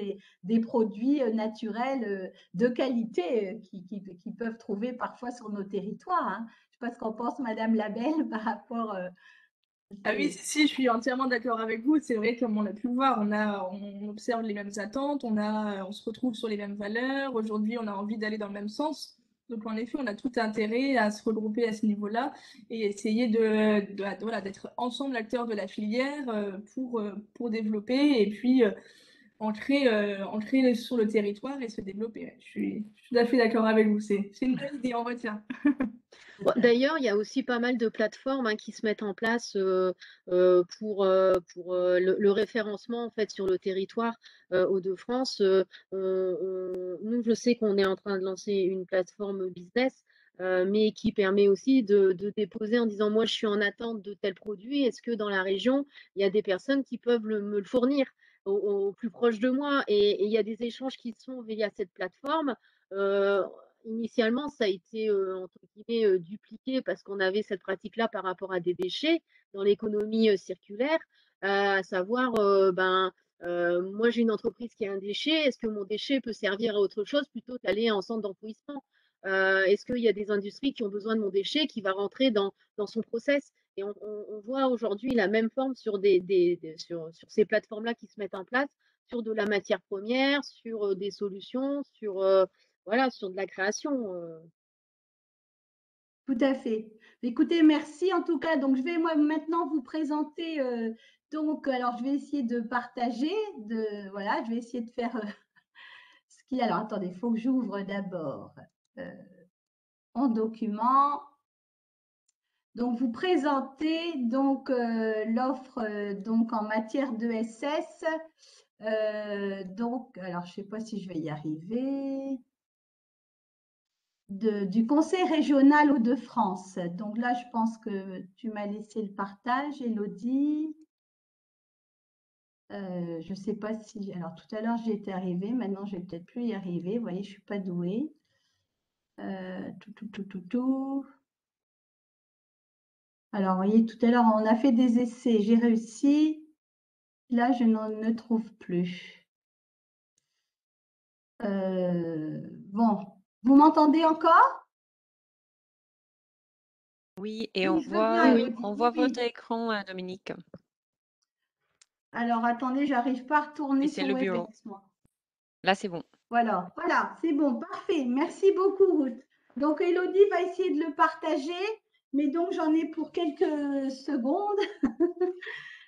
des produits naturels de qualité qui peuvent trouver parfois sur nos territoires. Hein. Je ne sais pas ce qu'en pense Madame Labelle par rapport. Ah oui, si, je suis entièrement d'accord avec vous. C'est vrai, comme on a pu le voir, on observe les mêmes attentes, on se retrouve sur les mêmes valeurs. Aujourd'hui, on a envie d'aller dans le même sens. Donc, en effet, on a tout intérêt à se regrouper à ce niveau-là et essayer voilà, d'être ensemble acteurs de la filière pour développer et puis ancrer sur le territoire et se développer. Ouais. Je suis tout à fait d'accord avec vous. C'est une bonne idée, on retient. D'ailleurs, il y a aussi pas mal de plateformes qui se mettent en place pour le référencement en fait sur le territoire Hauts-de-France. Nous, je sais qu'on est en train de lancer une plateforme business, mais qui permet aussi de déposer en disant moi, je suis en attente de tel produit. Est-ce que dans la région, il y a des personnes qui peuvent me le fournir au plus proche de moi? Et il y a des échanges qui se font via cette plateforme. Initialement, ça a été entre guillemets dupliqué parce qu'on avait cette pratique-là par rapport à des déchets dans l'économie circulaire, à savoir, moi j'ai une entreprise qui a un déchet, est-ce que mon déchet peut servir à autre chose plutôt qu'aller en centre d'enfouissement? Est-ce qu'il y a des industries qui ont besoin de mon déchet qui va rentrer dans son process? Et on voit aujourd'hui la même forme sur sur ces plateformes-là qui se mettent en place, sur de la matière première, sur des solutions, voilà, sur de la création. Tout à fait. Écoutez, merci en tout cas. Donc, je vais moi maintenant vous présenter. Donc, alors, je vais essayer de partager. Voilà, je vais essayer de faire ce qui. Alors, attendez, il faut que j'ouvre d'abord en document. Donc, vous présenter donc l'offre donc en matière de SS. Donc, alors, je ne sais pas si je vais y arriver. Du Conseil régional Hauts-de-France. Donc là, je pense que tu m'as laissé le partage, Elodie. Je ne sais pas si. Alors tout à l'heure, j'y étais arrivée. Maintenant, je vais peut-être plus y arriver. Vous voyez, je ne suis pas douée. Tout. Alors, vous voyez, tout à l'heure, on a fait des essais. J'ai réussi. Là, je ne trouve plus. Bon, vous m'entendez encore? Oui, et Oui, je veux bien, Oui, Elodie. on Oui, voit oui. votre écran, Dominique. Alors, attendez, j'arrive pas à retourner Et c'est sur le bureau. WebEx, moi. Là, c'est bon. Voilà, c'est bon, parfait. Merci beaucoup, Ruth. Donc, Elodie va essayer de le partager, mais donc j'en ai pour quelques secondes.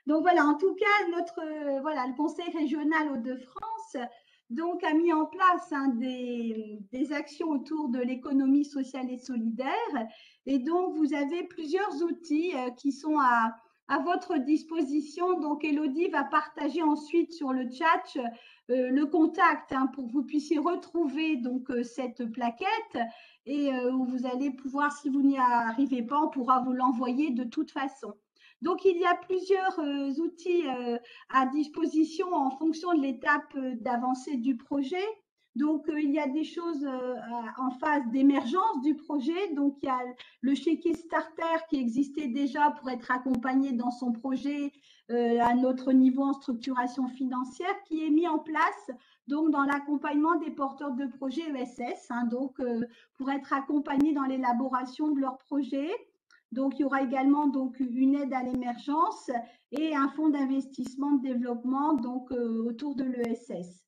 Donc voilà, en tout cas, le Conseil régional Hauts-de-France donc a mis en place des actions autour de l'économie sociale et solidaire. Et donc, vous avez plusieurs outils qui sont à votre disposition. Donc, Elodie va partager ensuite sur le chat le contact pour que vous puissiez retrouver donc cette plaquette et où vous allez pouvoir, si vous n'y arrivez pas, on pourra vous l'envoyer de toute façon. Donc, il y a plusieurs outils à disposition en fonction de l'étape d'avancée du projet. Donc, il y a des choses en phase d'émergence du projet. Donc, il y a le chéquier starter qui existait déjà pour être accompagné dans son projet à notre niveau en structuration financière, qui est mis en place donc dans l'accompagnement des porteurs de projets ESS, donc pour être accompagnés dans l'élaboration de leur projet. Donc, il y aura également donc une aide à l'émergence et un fonds d'investissement de développement donc autour de l'ESS.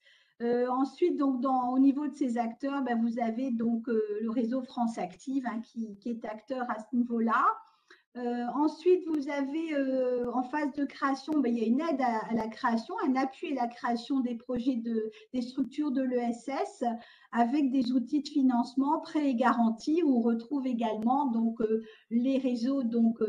Ensuite, donc, au niveau de ces acteurs, vous avez donc le réseau France Active qui est acteur à ce niveau-là. Ensuite, vous avez en phase de création, il y a une aide à la création, un appui à la création des projets des structures de l'ESS avec des outils de financement prêts et garantis où on retrouve également donc les réseaux donc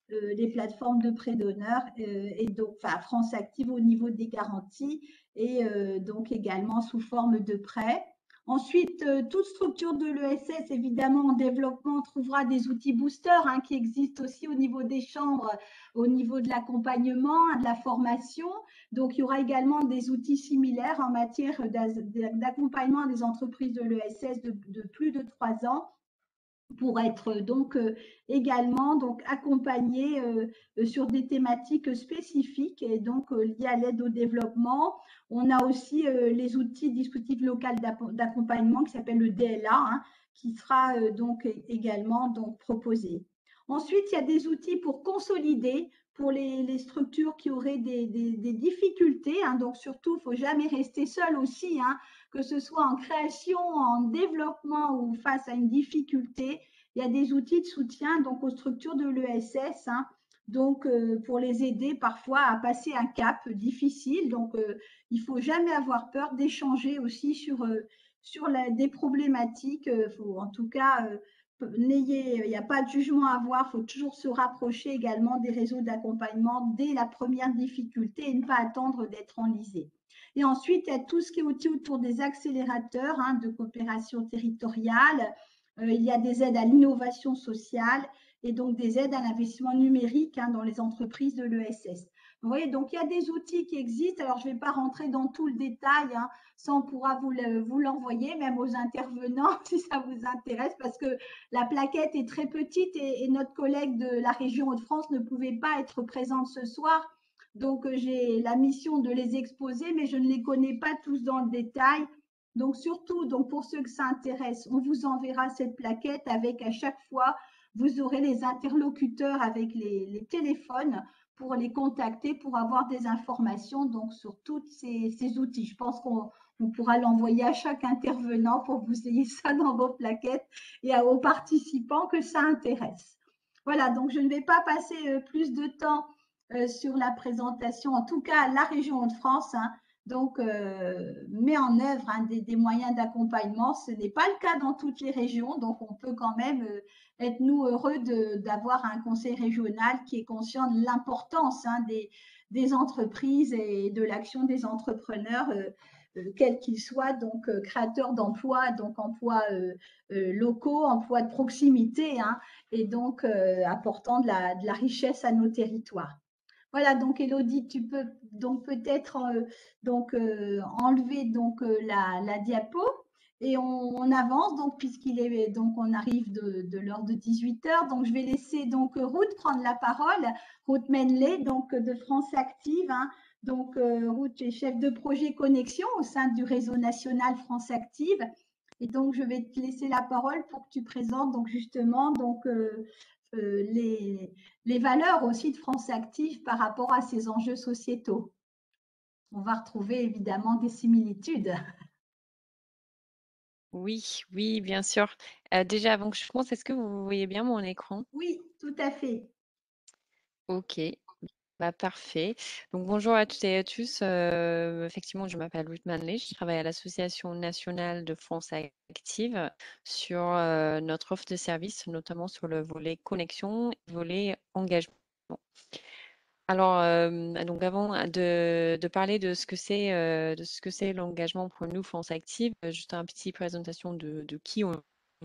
les plateformes de prêts d'honneur et donc France Active au niveau des garanties et donc également sous forme de prêts. Ensuite, toute structure de l'ESS, évidemment, en développement, trouvera des outils boosters qui existent aussi au niveau des chambres, au niveau de l'accompagnement, de la formation. Donc, il y aura également des outils similaires en matière d'accompagnement des entreprises de l'ESS de plus de 3 ans pour être donc également donc accompagné sur des thématiques spécifiques et donc liées à l'aide au développement. On a aussi les outils dispositifs local d'accompagnement qui s'appelle le DLA, qui sera donc également donc proposé. Ensuite, il y a des outils pour consolider pour les structures qui auraient des difficultés. Donc surtout, il ne faut jamais rester seul aussi, que ce soit en création, en développement ou face à une difficulté. Il y a des outils de soutien donc aux structures de l'ESS, donc pour les aider parfois à passer un cap difficile. Donc il ne faut jamais avoir peur d'échanger aussi sur des problématiques. Faut, en tout cas, il n'y a pas de jugement à avoir. Il faut toujours se rapprocher également des réseaux d'accompagnement dès la première difficulté et ne pas attendre d'être enlisé. Et ensuite, il y a tout ce qui est outil autour des accélérateurs de coopération territoriale. Il y a des aides à l'innovation sociale et donc des aides à l'investissement numérique dans les entreprises de l'ESS. Vous voyez, donc il y a des outils qui existent. Alors, je ne vais pas rentrer dans tout le détail, ça on pourra vous l'envoyer, même aux intervenants, si ça vous intéresse, parce que la plaquette est très petite et notre collègue de la région Hauts-de-France ne pouvait pas être présente ce soir. Donc, j'ai la mission de les exposer, mais je ne les connais pas tous dans le détail. Donc, surtout, donc pour ceux que ça intéresse, on vous enverra cette plaquette avec à chaque fois, vous aurez les interlocuteurs avec les téléphones pour les contacter, pour avoir des informations donc, sur tous ces outils. Je pense qu'on pourra l'envoyer à chaque intervenant pour que vous ayez ça dans vos plaquettes et aux participants que ça intéresse. Voilà, donc je ne vais pas passer plus de temps sur la présentation. En tout cas, la région Hauts-de-France donc met en œuvre des moyens d'accompagnement. Ce n'est pas le cas dans toutes les régions, donc on peut quand même être nous heureux d'avoir un conseil régional qui est conscient de l'importance des entreprises et de l'action des entrepreneurs, quels qu'ils soient, donc créateurs d'emplois, donc emplois locaux, emplois de proximité, et donc apportant de la richesse à nos territoires. Voilà, donc Elodie, tu peux donc peut-être enlever donc la diapo et on avance donc puisqu'il est donc on arrive de l'heure de 18h. Donc je vais laisser donc Ruth prendre la parole, Ruth Menley donc de France Active. Donc Ruth est chef de projet connexion au sein du réseau national France Active. Et donc je vais te laisser la parole pour que tu présentes donc justement donc les valeurs aussi de France Active par rapport à ces enjeux sociétaux. On va retrouver évidemment des similitudes. Oui, oui, bien sûr. Déjà, avant que je commence, est-ce que vous voyez bien mon écran? Oui, tout à fait. Ok, parfait. Donc, bonjour à toutes et à tous. Effectivement, je m'appelle Ruth Manley. Je travaille à l'Association nationale de France Active sur notre offre de services, notamment sur le volet connexion et le volet engagement. Alors, donc avant de parler de ce que c'est l'engagement pour nous, France Active, juste une petite présentation de qui on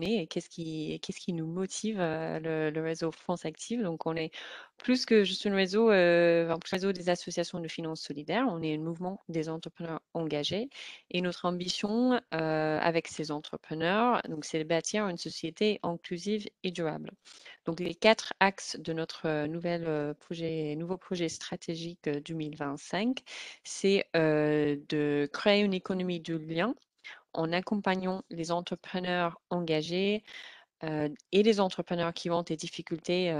est et qu'est-ce qui nous motive, le réseau France Active. Donc, on est plus que juste un réseau, un réseau des associations de finances solidaires. On est un mouvement des entrepreneurs engagés et notre ambition, avec ces entrepreneurs, donc, c'est de bâtir une société inclusive et durable. Donc, les 4 axes de notre nouveau projet stratégique 2025, c'est de créer une économie de lien en accompagnant les entrepreneurs engagés et les entrepreneurs qui ont des difficultés,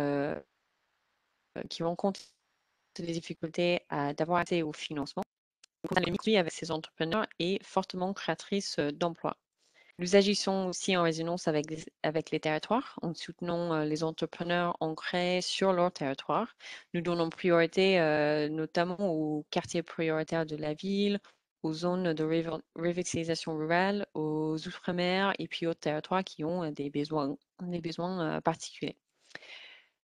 qui rencontrent des difficultés d'avoir accès au financement. Donc, on a le avec ces entrepreneurs est fortement créatrice d'emplois. Nous agissons aussi en résonance avec les territoires en soutenant les entrepreneurs ancrés sur leur territoire. Nous donnons priorité notamment aux quartiers prioritaires de la ville, aux zones de revitalisation rurale, aux outre-mer et puis aux territoires qui ont des besoins particuliers.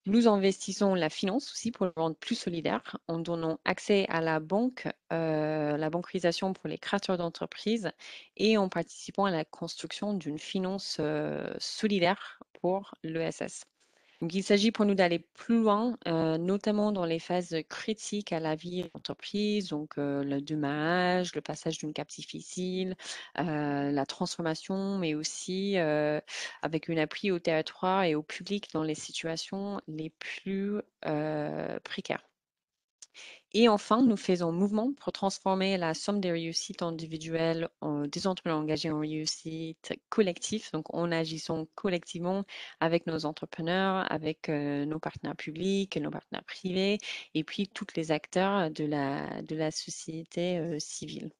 Nous investissons la finance aussi pour le rendre plus solidaire en donnant accès à la bancarisation pour les créateurs d'entreprises et en participant à la construction d'une finance solidaire pour l'ESS. Donc, il s'agit pour nous d'aller plus loin, notamment dans les phases critiques à la vie de l'entreprise, donc le démarrage, le passage d'une cap difficile, la transformation, mais aussi avec une appui au territoire et au public dans les situations les plus précaires. Et enfin, nous faisons mouvement pour transformer la somme des réussites individuelles des entrepreneurs engagés en réussite collective. Donc, en agissant collectivement avec nos entrepreneurs, avec nos partenaires publics, nos partenaires privés, et puis tous les acteurs de la société civile.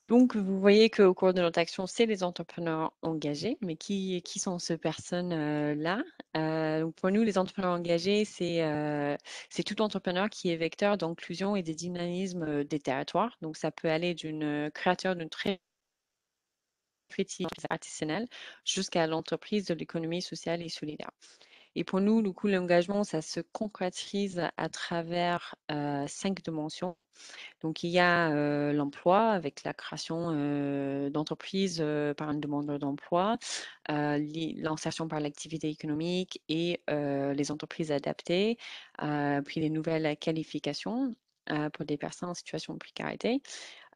Donc, vous voyez qu'au cours de notre action, c'est les entrepreneurs engagés. Mais qui sont ces personnes-là? Donc pour nous, les entrepreneurs engagés, c'est tout entrepreneur qui est vecteur d'inclusion et des dynamismes des territoires. Donc, ça peut aller d'une créateur d'une très petite entreprise artisanale jusqu'à l'entreprise de l'économie sociale et solidaire. Et pour nous, le coup, l'engagement, ça se concrétise à travers 5 dimensions. Donc, il y a l'emploi avec la création d'entreprises par un demandeur d'emploi, l'insertion par l'activité économique et les entreprises adaptées, puis les nouvelles qualifications pour des personnes en situation de précarité.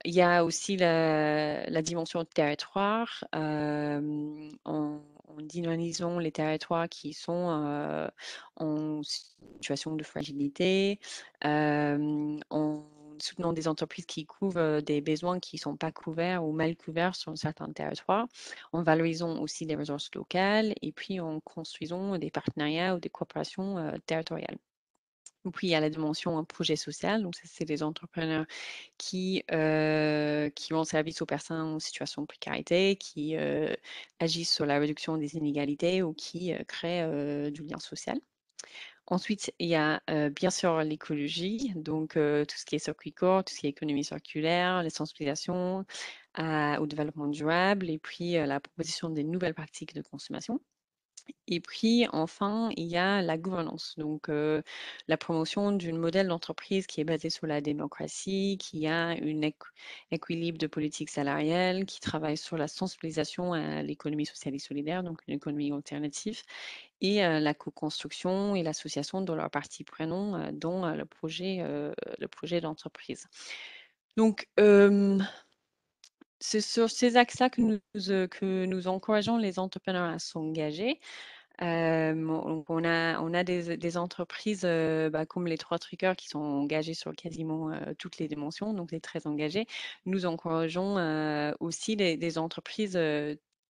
Il y a aussi la dimension de territoire en dynamisant les territoires qui sont en situation de fragilité, en soutenant des entreprises qui couvrent des besoins qui ne sont pas couverts ou mal couverts sur certains territoires, en valorisant aussi les ressources locales et puis en construisant des partenariats ou des coopérations territoriales. Puis, il y a la dimension projet social. Donc, ça, c'est des entrepreneurs qui rendent service aux personnes en situation de précarité, qui agissent sur la réduction des inégalités ou qui créent du lien social. Ensuite, il y a bien sûr l'écologie, donc tout ce qui est circuit court, tout ce qui est économie circulaire, les sensibilisations au développement durable et puis la proposition des nouvelles pratiques de consommation. Et puis, enfin, il y a la gouvernance, donc la promotion d'un modèle d'entreprise qui est basé sur la démocratie, qui a un équilibre de politique salariale, qui travaille sur la sensibilisation à l'économie sociale et solidaire, donc une économie alternative, et la co-construction et l'association de leurs parties prenantes dans le projet d'entreprise. Donc, c'est sur ces axes-là que nous encourageons les entrepreneurs à s'engager. Donc on a des entreprises comme les 3 truckers qui sont engagés sur quasiment toutes les dimensions, donc c'est très engagé. Nous encourageons aussi des entreprises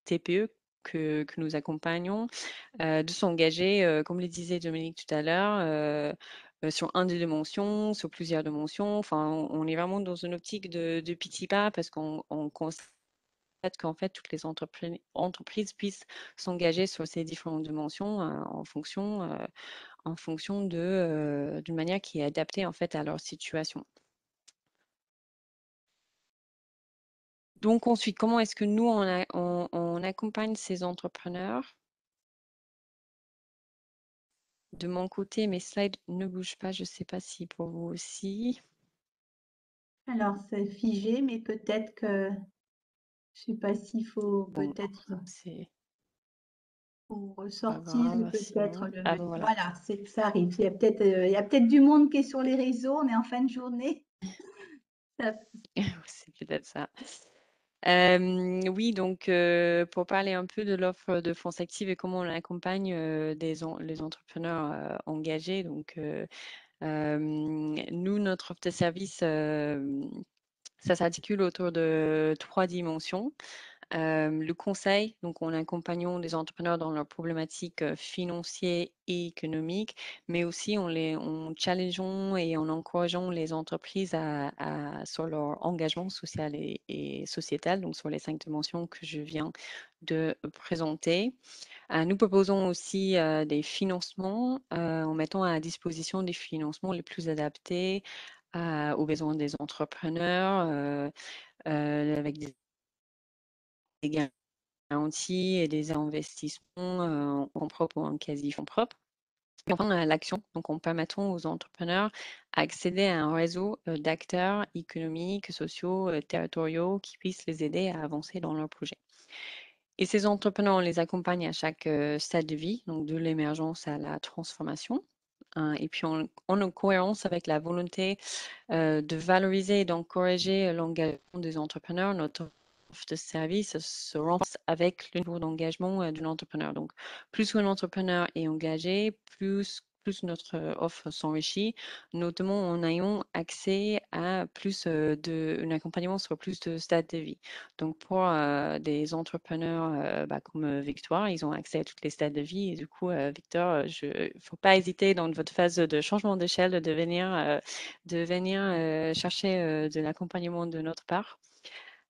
TPE que nous accompagnons de s'engager, comme le disait Dominique tout à l'heure, sur une des dimensions, sur plusieurs dimensions. Enfin, on est vraiment dans une optique de petits pas parce qu'on constate qu'en fait, toutes les entreprises puissent s'engager sur ces différentes dimensions en fonction d'une manière qui est adaptée en fait à leur situation. Donc ensuite, comment est-ce que nous, on accompagne ces entrepreneurs? De mon côté, mes slides ne bougent pas. Je ne sais pas si pour vous aussi. Alors, c'est figé, mais peut-être que, je sais pas s'il faut Bon, peut-être c'est pour pas ressortir ou grave, peut-être sinon. le Ah mettre. bon, voilà. Voilà, ça arrive. Il y a peut-être du monde qui est sur les réseaux. On est en fin de journée. Ça- C'est peut-être ça. Oui, donc pour parler un peu de l'offre de France Active et comment on accompagne les entrepreneurs engagés. Donc, nous, notre offre de service, ça s'articule autour de 3 dimensions. Le conseil, donc en accompagnant des entrepreneurs dans leurs problématiques financières et économiques, mais aussi en challengeant et en encourageant les entreprises sur leur engagement social et sociétal, donc sur les 5 dimensions que je viens de présenter. Nous proposons aussi des financements en mettant à disposition des financements les plus adaptés aux besoins des entrepreneurs avec des garanties et des investissements en propre ou en quasi-fonds propres. Et enfin, l'action, donc en permettant aux entrepreneurs d'accéder à un réseau d'acteurs économiques, sociaux, territoriaux qui puissent les aider à avancer dans leur projet. Et ces entrepreneurs, on les accompagne à chaque stade de vie, donc de l'émergence à la transformation. Et puis en cohérence avec la volonté de valoriser et d'encourager l'engagement des entrepreneurs, notre offre de service se renforce avec le niveau d'engagement de l'entrepreneur. Donc, plus un entrepreneur est engagé, plus notre offre s'enrichit, notamment en ayant accès à plus un accompagnement sur plus de stades de vie. Donc, pour des entrepreneurs comme Victoire, ils ont accès à toutes les stades de vie. Et du coup, Victor, il ne faut pas hésiter dans votre phase de changement d'échelle de venir chercher de l'accompagnement de notre part.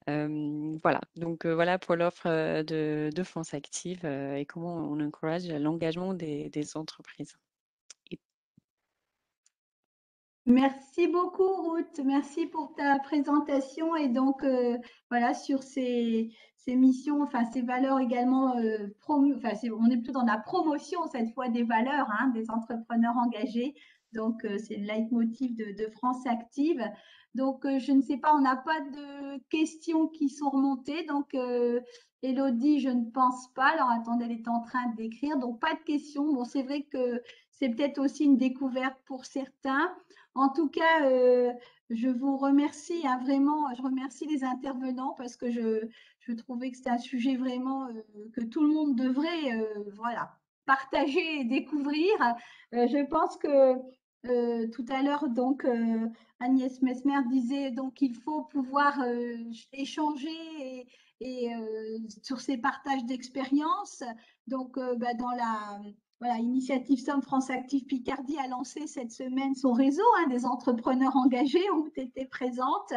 Voilà, donc voilà pour l'offre de France Active et comment on encourage l'engagement des entreprises. Et Merci beaucoup, Ruth. Merci pour ta présentation. Et donc, voilà, sur ces missions, enfin, ces valeurs également, on est plutôt dans la promotion cette fois des valeurs, hein, des entrepreneurs engagés. Donc, c'est le leitmotiv de France Active. Donc, je ne sais pas, on n'a pas de questions qui sont remontées. Donc, Elodie, je ne pense pas. Alors, attendez, elle est en train d'écrire. Donc, pas de questions. Bon, c'est vrai que c'est peut-être aussi une découverte pour certains. En tout cas, je vous remercie, hein, vraiment, je remercie les intervenants parce que je trouvais que c'était un sujet vraiment que tout le monde devrait voilà, partager et découvrir. Je pense que tout à l'heure, donc, Agnès Mesmer disait donc qu'il faut pouvoir échanger sur ces partages d'expériences. Donc, dans la voilà, Initiative Somme France Active Picardie a lancé cette semaine son réseau, hein, des entrepreneurs engagés ont été présentes.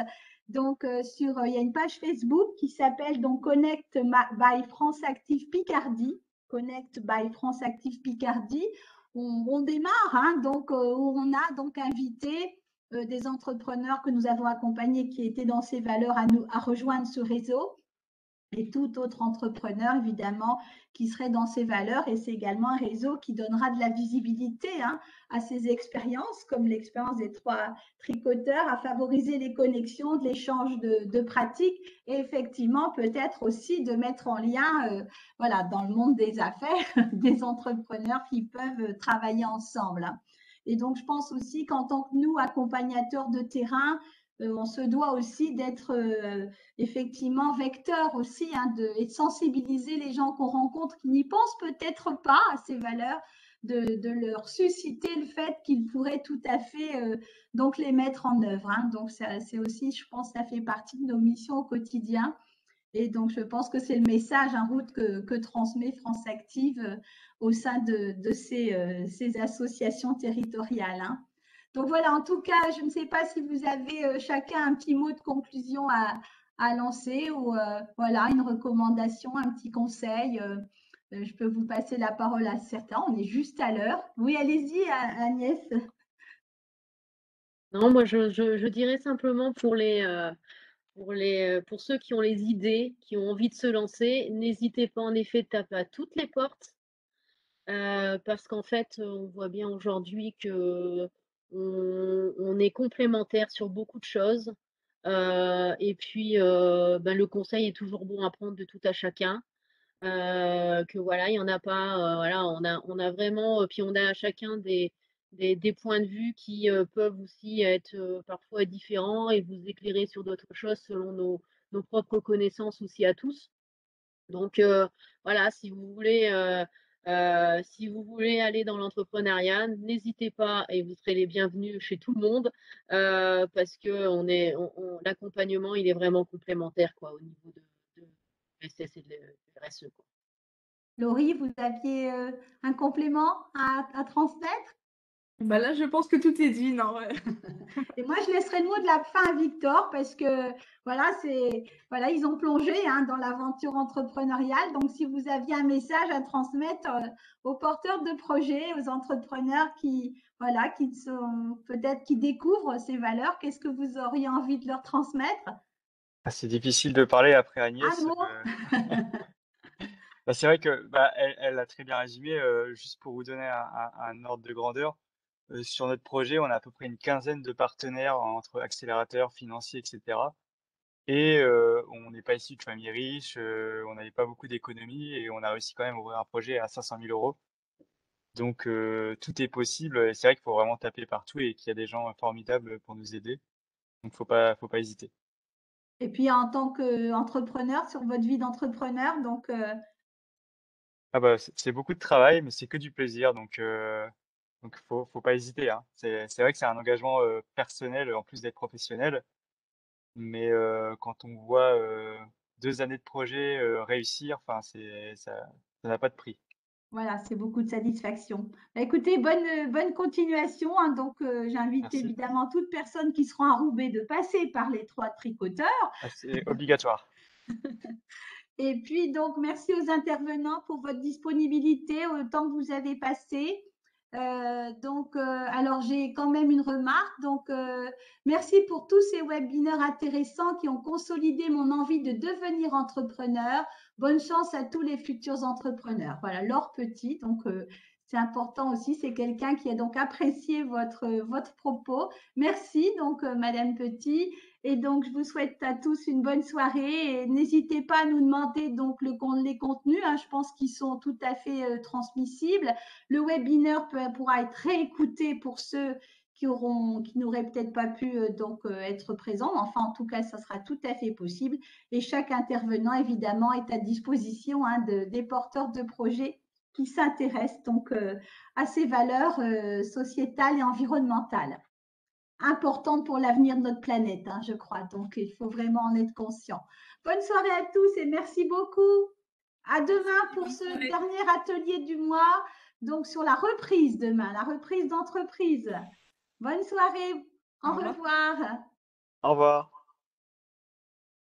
Donc, il y a une page Facebook qui s'appelle donc Connect by France Active Picardie. Connect by France Active Picardie. On démarre, hein, donc où on a donc invité des entrepreneurs que nous avons accompagnés qui étaient dans ces valeurs à rejoindre ce réseau et tout autre entrepreneur, évidemment, qui serait dans ces valeurs. Et c'est également un réseau qui donnera de la visibilité, hein, à ces expériences, comme l'expérience des 3 tricoteurs, à favoriser les connexions, de l'échange de pratiques et effectivement peut-être aussi de mettre en lien, voilà, dans le monde des affaires, des entrepreneurs qui peuvent travailler ensemble, hein. Et donc, je pense aussi qu'en tant que nous, accompagnateurs de terrain, on se doit aussi d'être effectivement vecteur aussi, hein, et de sensibiliser les gens qu'on rencontre qui n'y pensent peut-être pas à ces valeurs, de leur susciter le fait qu'ils pourraient tout à fait donc les mettre en œuvre, hein. Donc c'est aussi, je pense, ça fait partie de nos missions au quotidien. Et donc, je pense que c'est le message en route que transmet France Active au sein de ces associations territoriales, hein. Donc voilà, en tout cas, je ne sais pas si vous avez chacun un petit mot de conclusion à lancer ou voilà, une recommandation, un petit conseil. Je peux vous passer la parole à certains. On est juste à l'heure. Oui, allez-y, Agnès. Non, moi je dirais simplement pour ceux qui ont les idées, qui ont envie de se lancer, n'hésitez pas en effet de taper à toutes les portes. parce qu'en fait, on voit bien aujourd'hui que on est complémentaires sur beaucoup de choses. Et puis, ben, le conseil est toujours bon à prendre de tout à chacun. Que voilà, il y en a pas, voilà, on a vraiment, puis on a chacun des points de vue qui peuvent aussi être parfois différents et vous éclairer sur d'autres choses selon nos propres connaissances aussi à tous. Donc voilà, si vous voulez aller dans l'entrepreneuriat, n'hésitez pas et vous serez les bienvenus chez tout le monde parce que l'accompagnement, il est vraiment complémentaire quoi, au niveau de l'ESS et de l'RSE, quoi. Laurie, vous aviez un complément à transmettre? Bah là, je pense que tout est dit, non, ouais. Et moi, je laisserai le mot de la fin à Victor parce que voilà, voilà, ils ont plongé dans l'aventure entrepreneuriale. Donc, si vous aviez un message à transmettre aux porteurs de projets, aux entrepreneurs qui voilà, qui sont peut-être qui découvrent ces valeurs, qu'est-ce que vous auriez envie de leur transmettre? Ah, c'est difficile de parler après Un Agnès. mot? Bah, c'est vrai que elle a très bien résumé. Juste pour vous donner un ordre de grandeur, sur notre projet, on a à peu près une quinzaine de partenaires entre accélérateurs, financiers, etc. Et on n'est pas issu de familles riches, on n'avait pas beaucoup d'économies et on a réussi quand même à ouvrir un projet à 500 000 euros. Donc tout est possible. Et c'est vrai qu'il faut vraiment taper partout et qu'il y a des gens formidables pour nous aider. Donc faut pas hésiter. Et puis en tant qu'entrepreneur, sur votre vie d'entrepreneur, donc Ah bah c'est beaucoup de travail, mais c'est que du plaisir. Donc faut pas hésiter, hein. C'est vrai que c'est un engagement personnel en plus d'être professionnel. Mais quand on voit 2 années de projet réussir, enfin ça n'a pas de prix. voilà, c'est beaucoup de satisfaction. Bah, écoutez, bonne continuation. Donc, j'invite Merci. évidemment toute personne qui sera à Roubaix de passer par les 3 tricoteurs. Ah, c'est obligatoire. Et puis, donc, merci aux intervenants pour votre disponibilité, au temps que vous avez passé. Alors, j'ai quand même une remarque. Donc, merci pour tous ces webinaires intéressants qui ont consolidé mon envie de devenir entrepreneur. Bonne chance à tous les futurs entrepreneurs. Voilà, Laure Petit. Donc, c'est important aussi. C'est quelqu'un qui a donc apprécié votre propos. Merci, donc, Madame Petit. Et donc, je vous souhaite à tous une bonne soirée et n'hésitez pas à nous demander donc les contenus. Je pense qu'ils sont tout à fait transmissibles. Le webinaire pourra être réécouté pour ceux qui n'auraient peut-être pas pu être présents. Enfin, en tout cas, ça sera tout à fait possible. Et chaque intervenant, évidemment, est à disposition des porteurs de projets qui s'intéressent donc à ces valeurs sociétales et environnementales importante pour l'avenir de notre planète, je crois. Donc, il faut vraiment en être conscient. Bonne soirée à tous et merci beaucoup. À demain pour ce dernier atelier du mois, donc sur la reprise demain, la reprise d'entreprise. Bonne soirée. Au revoir. Au revoir.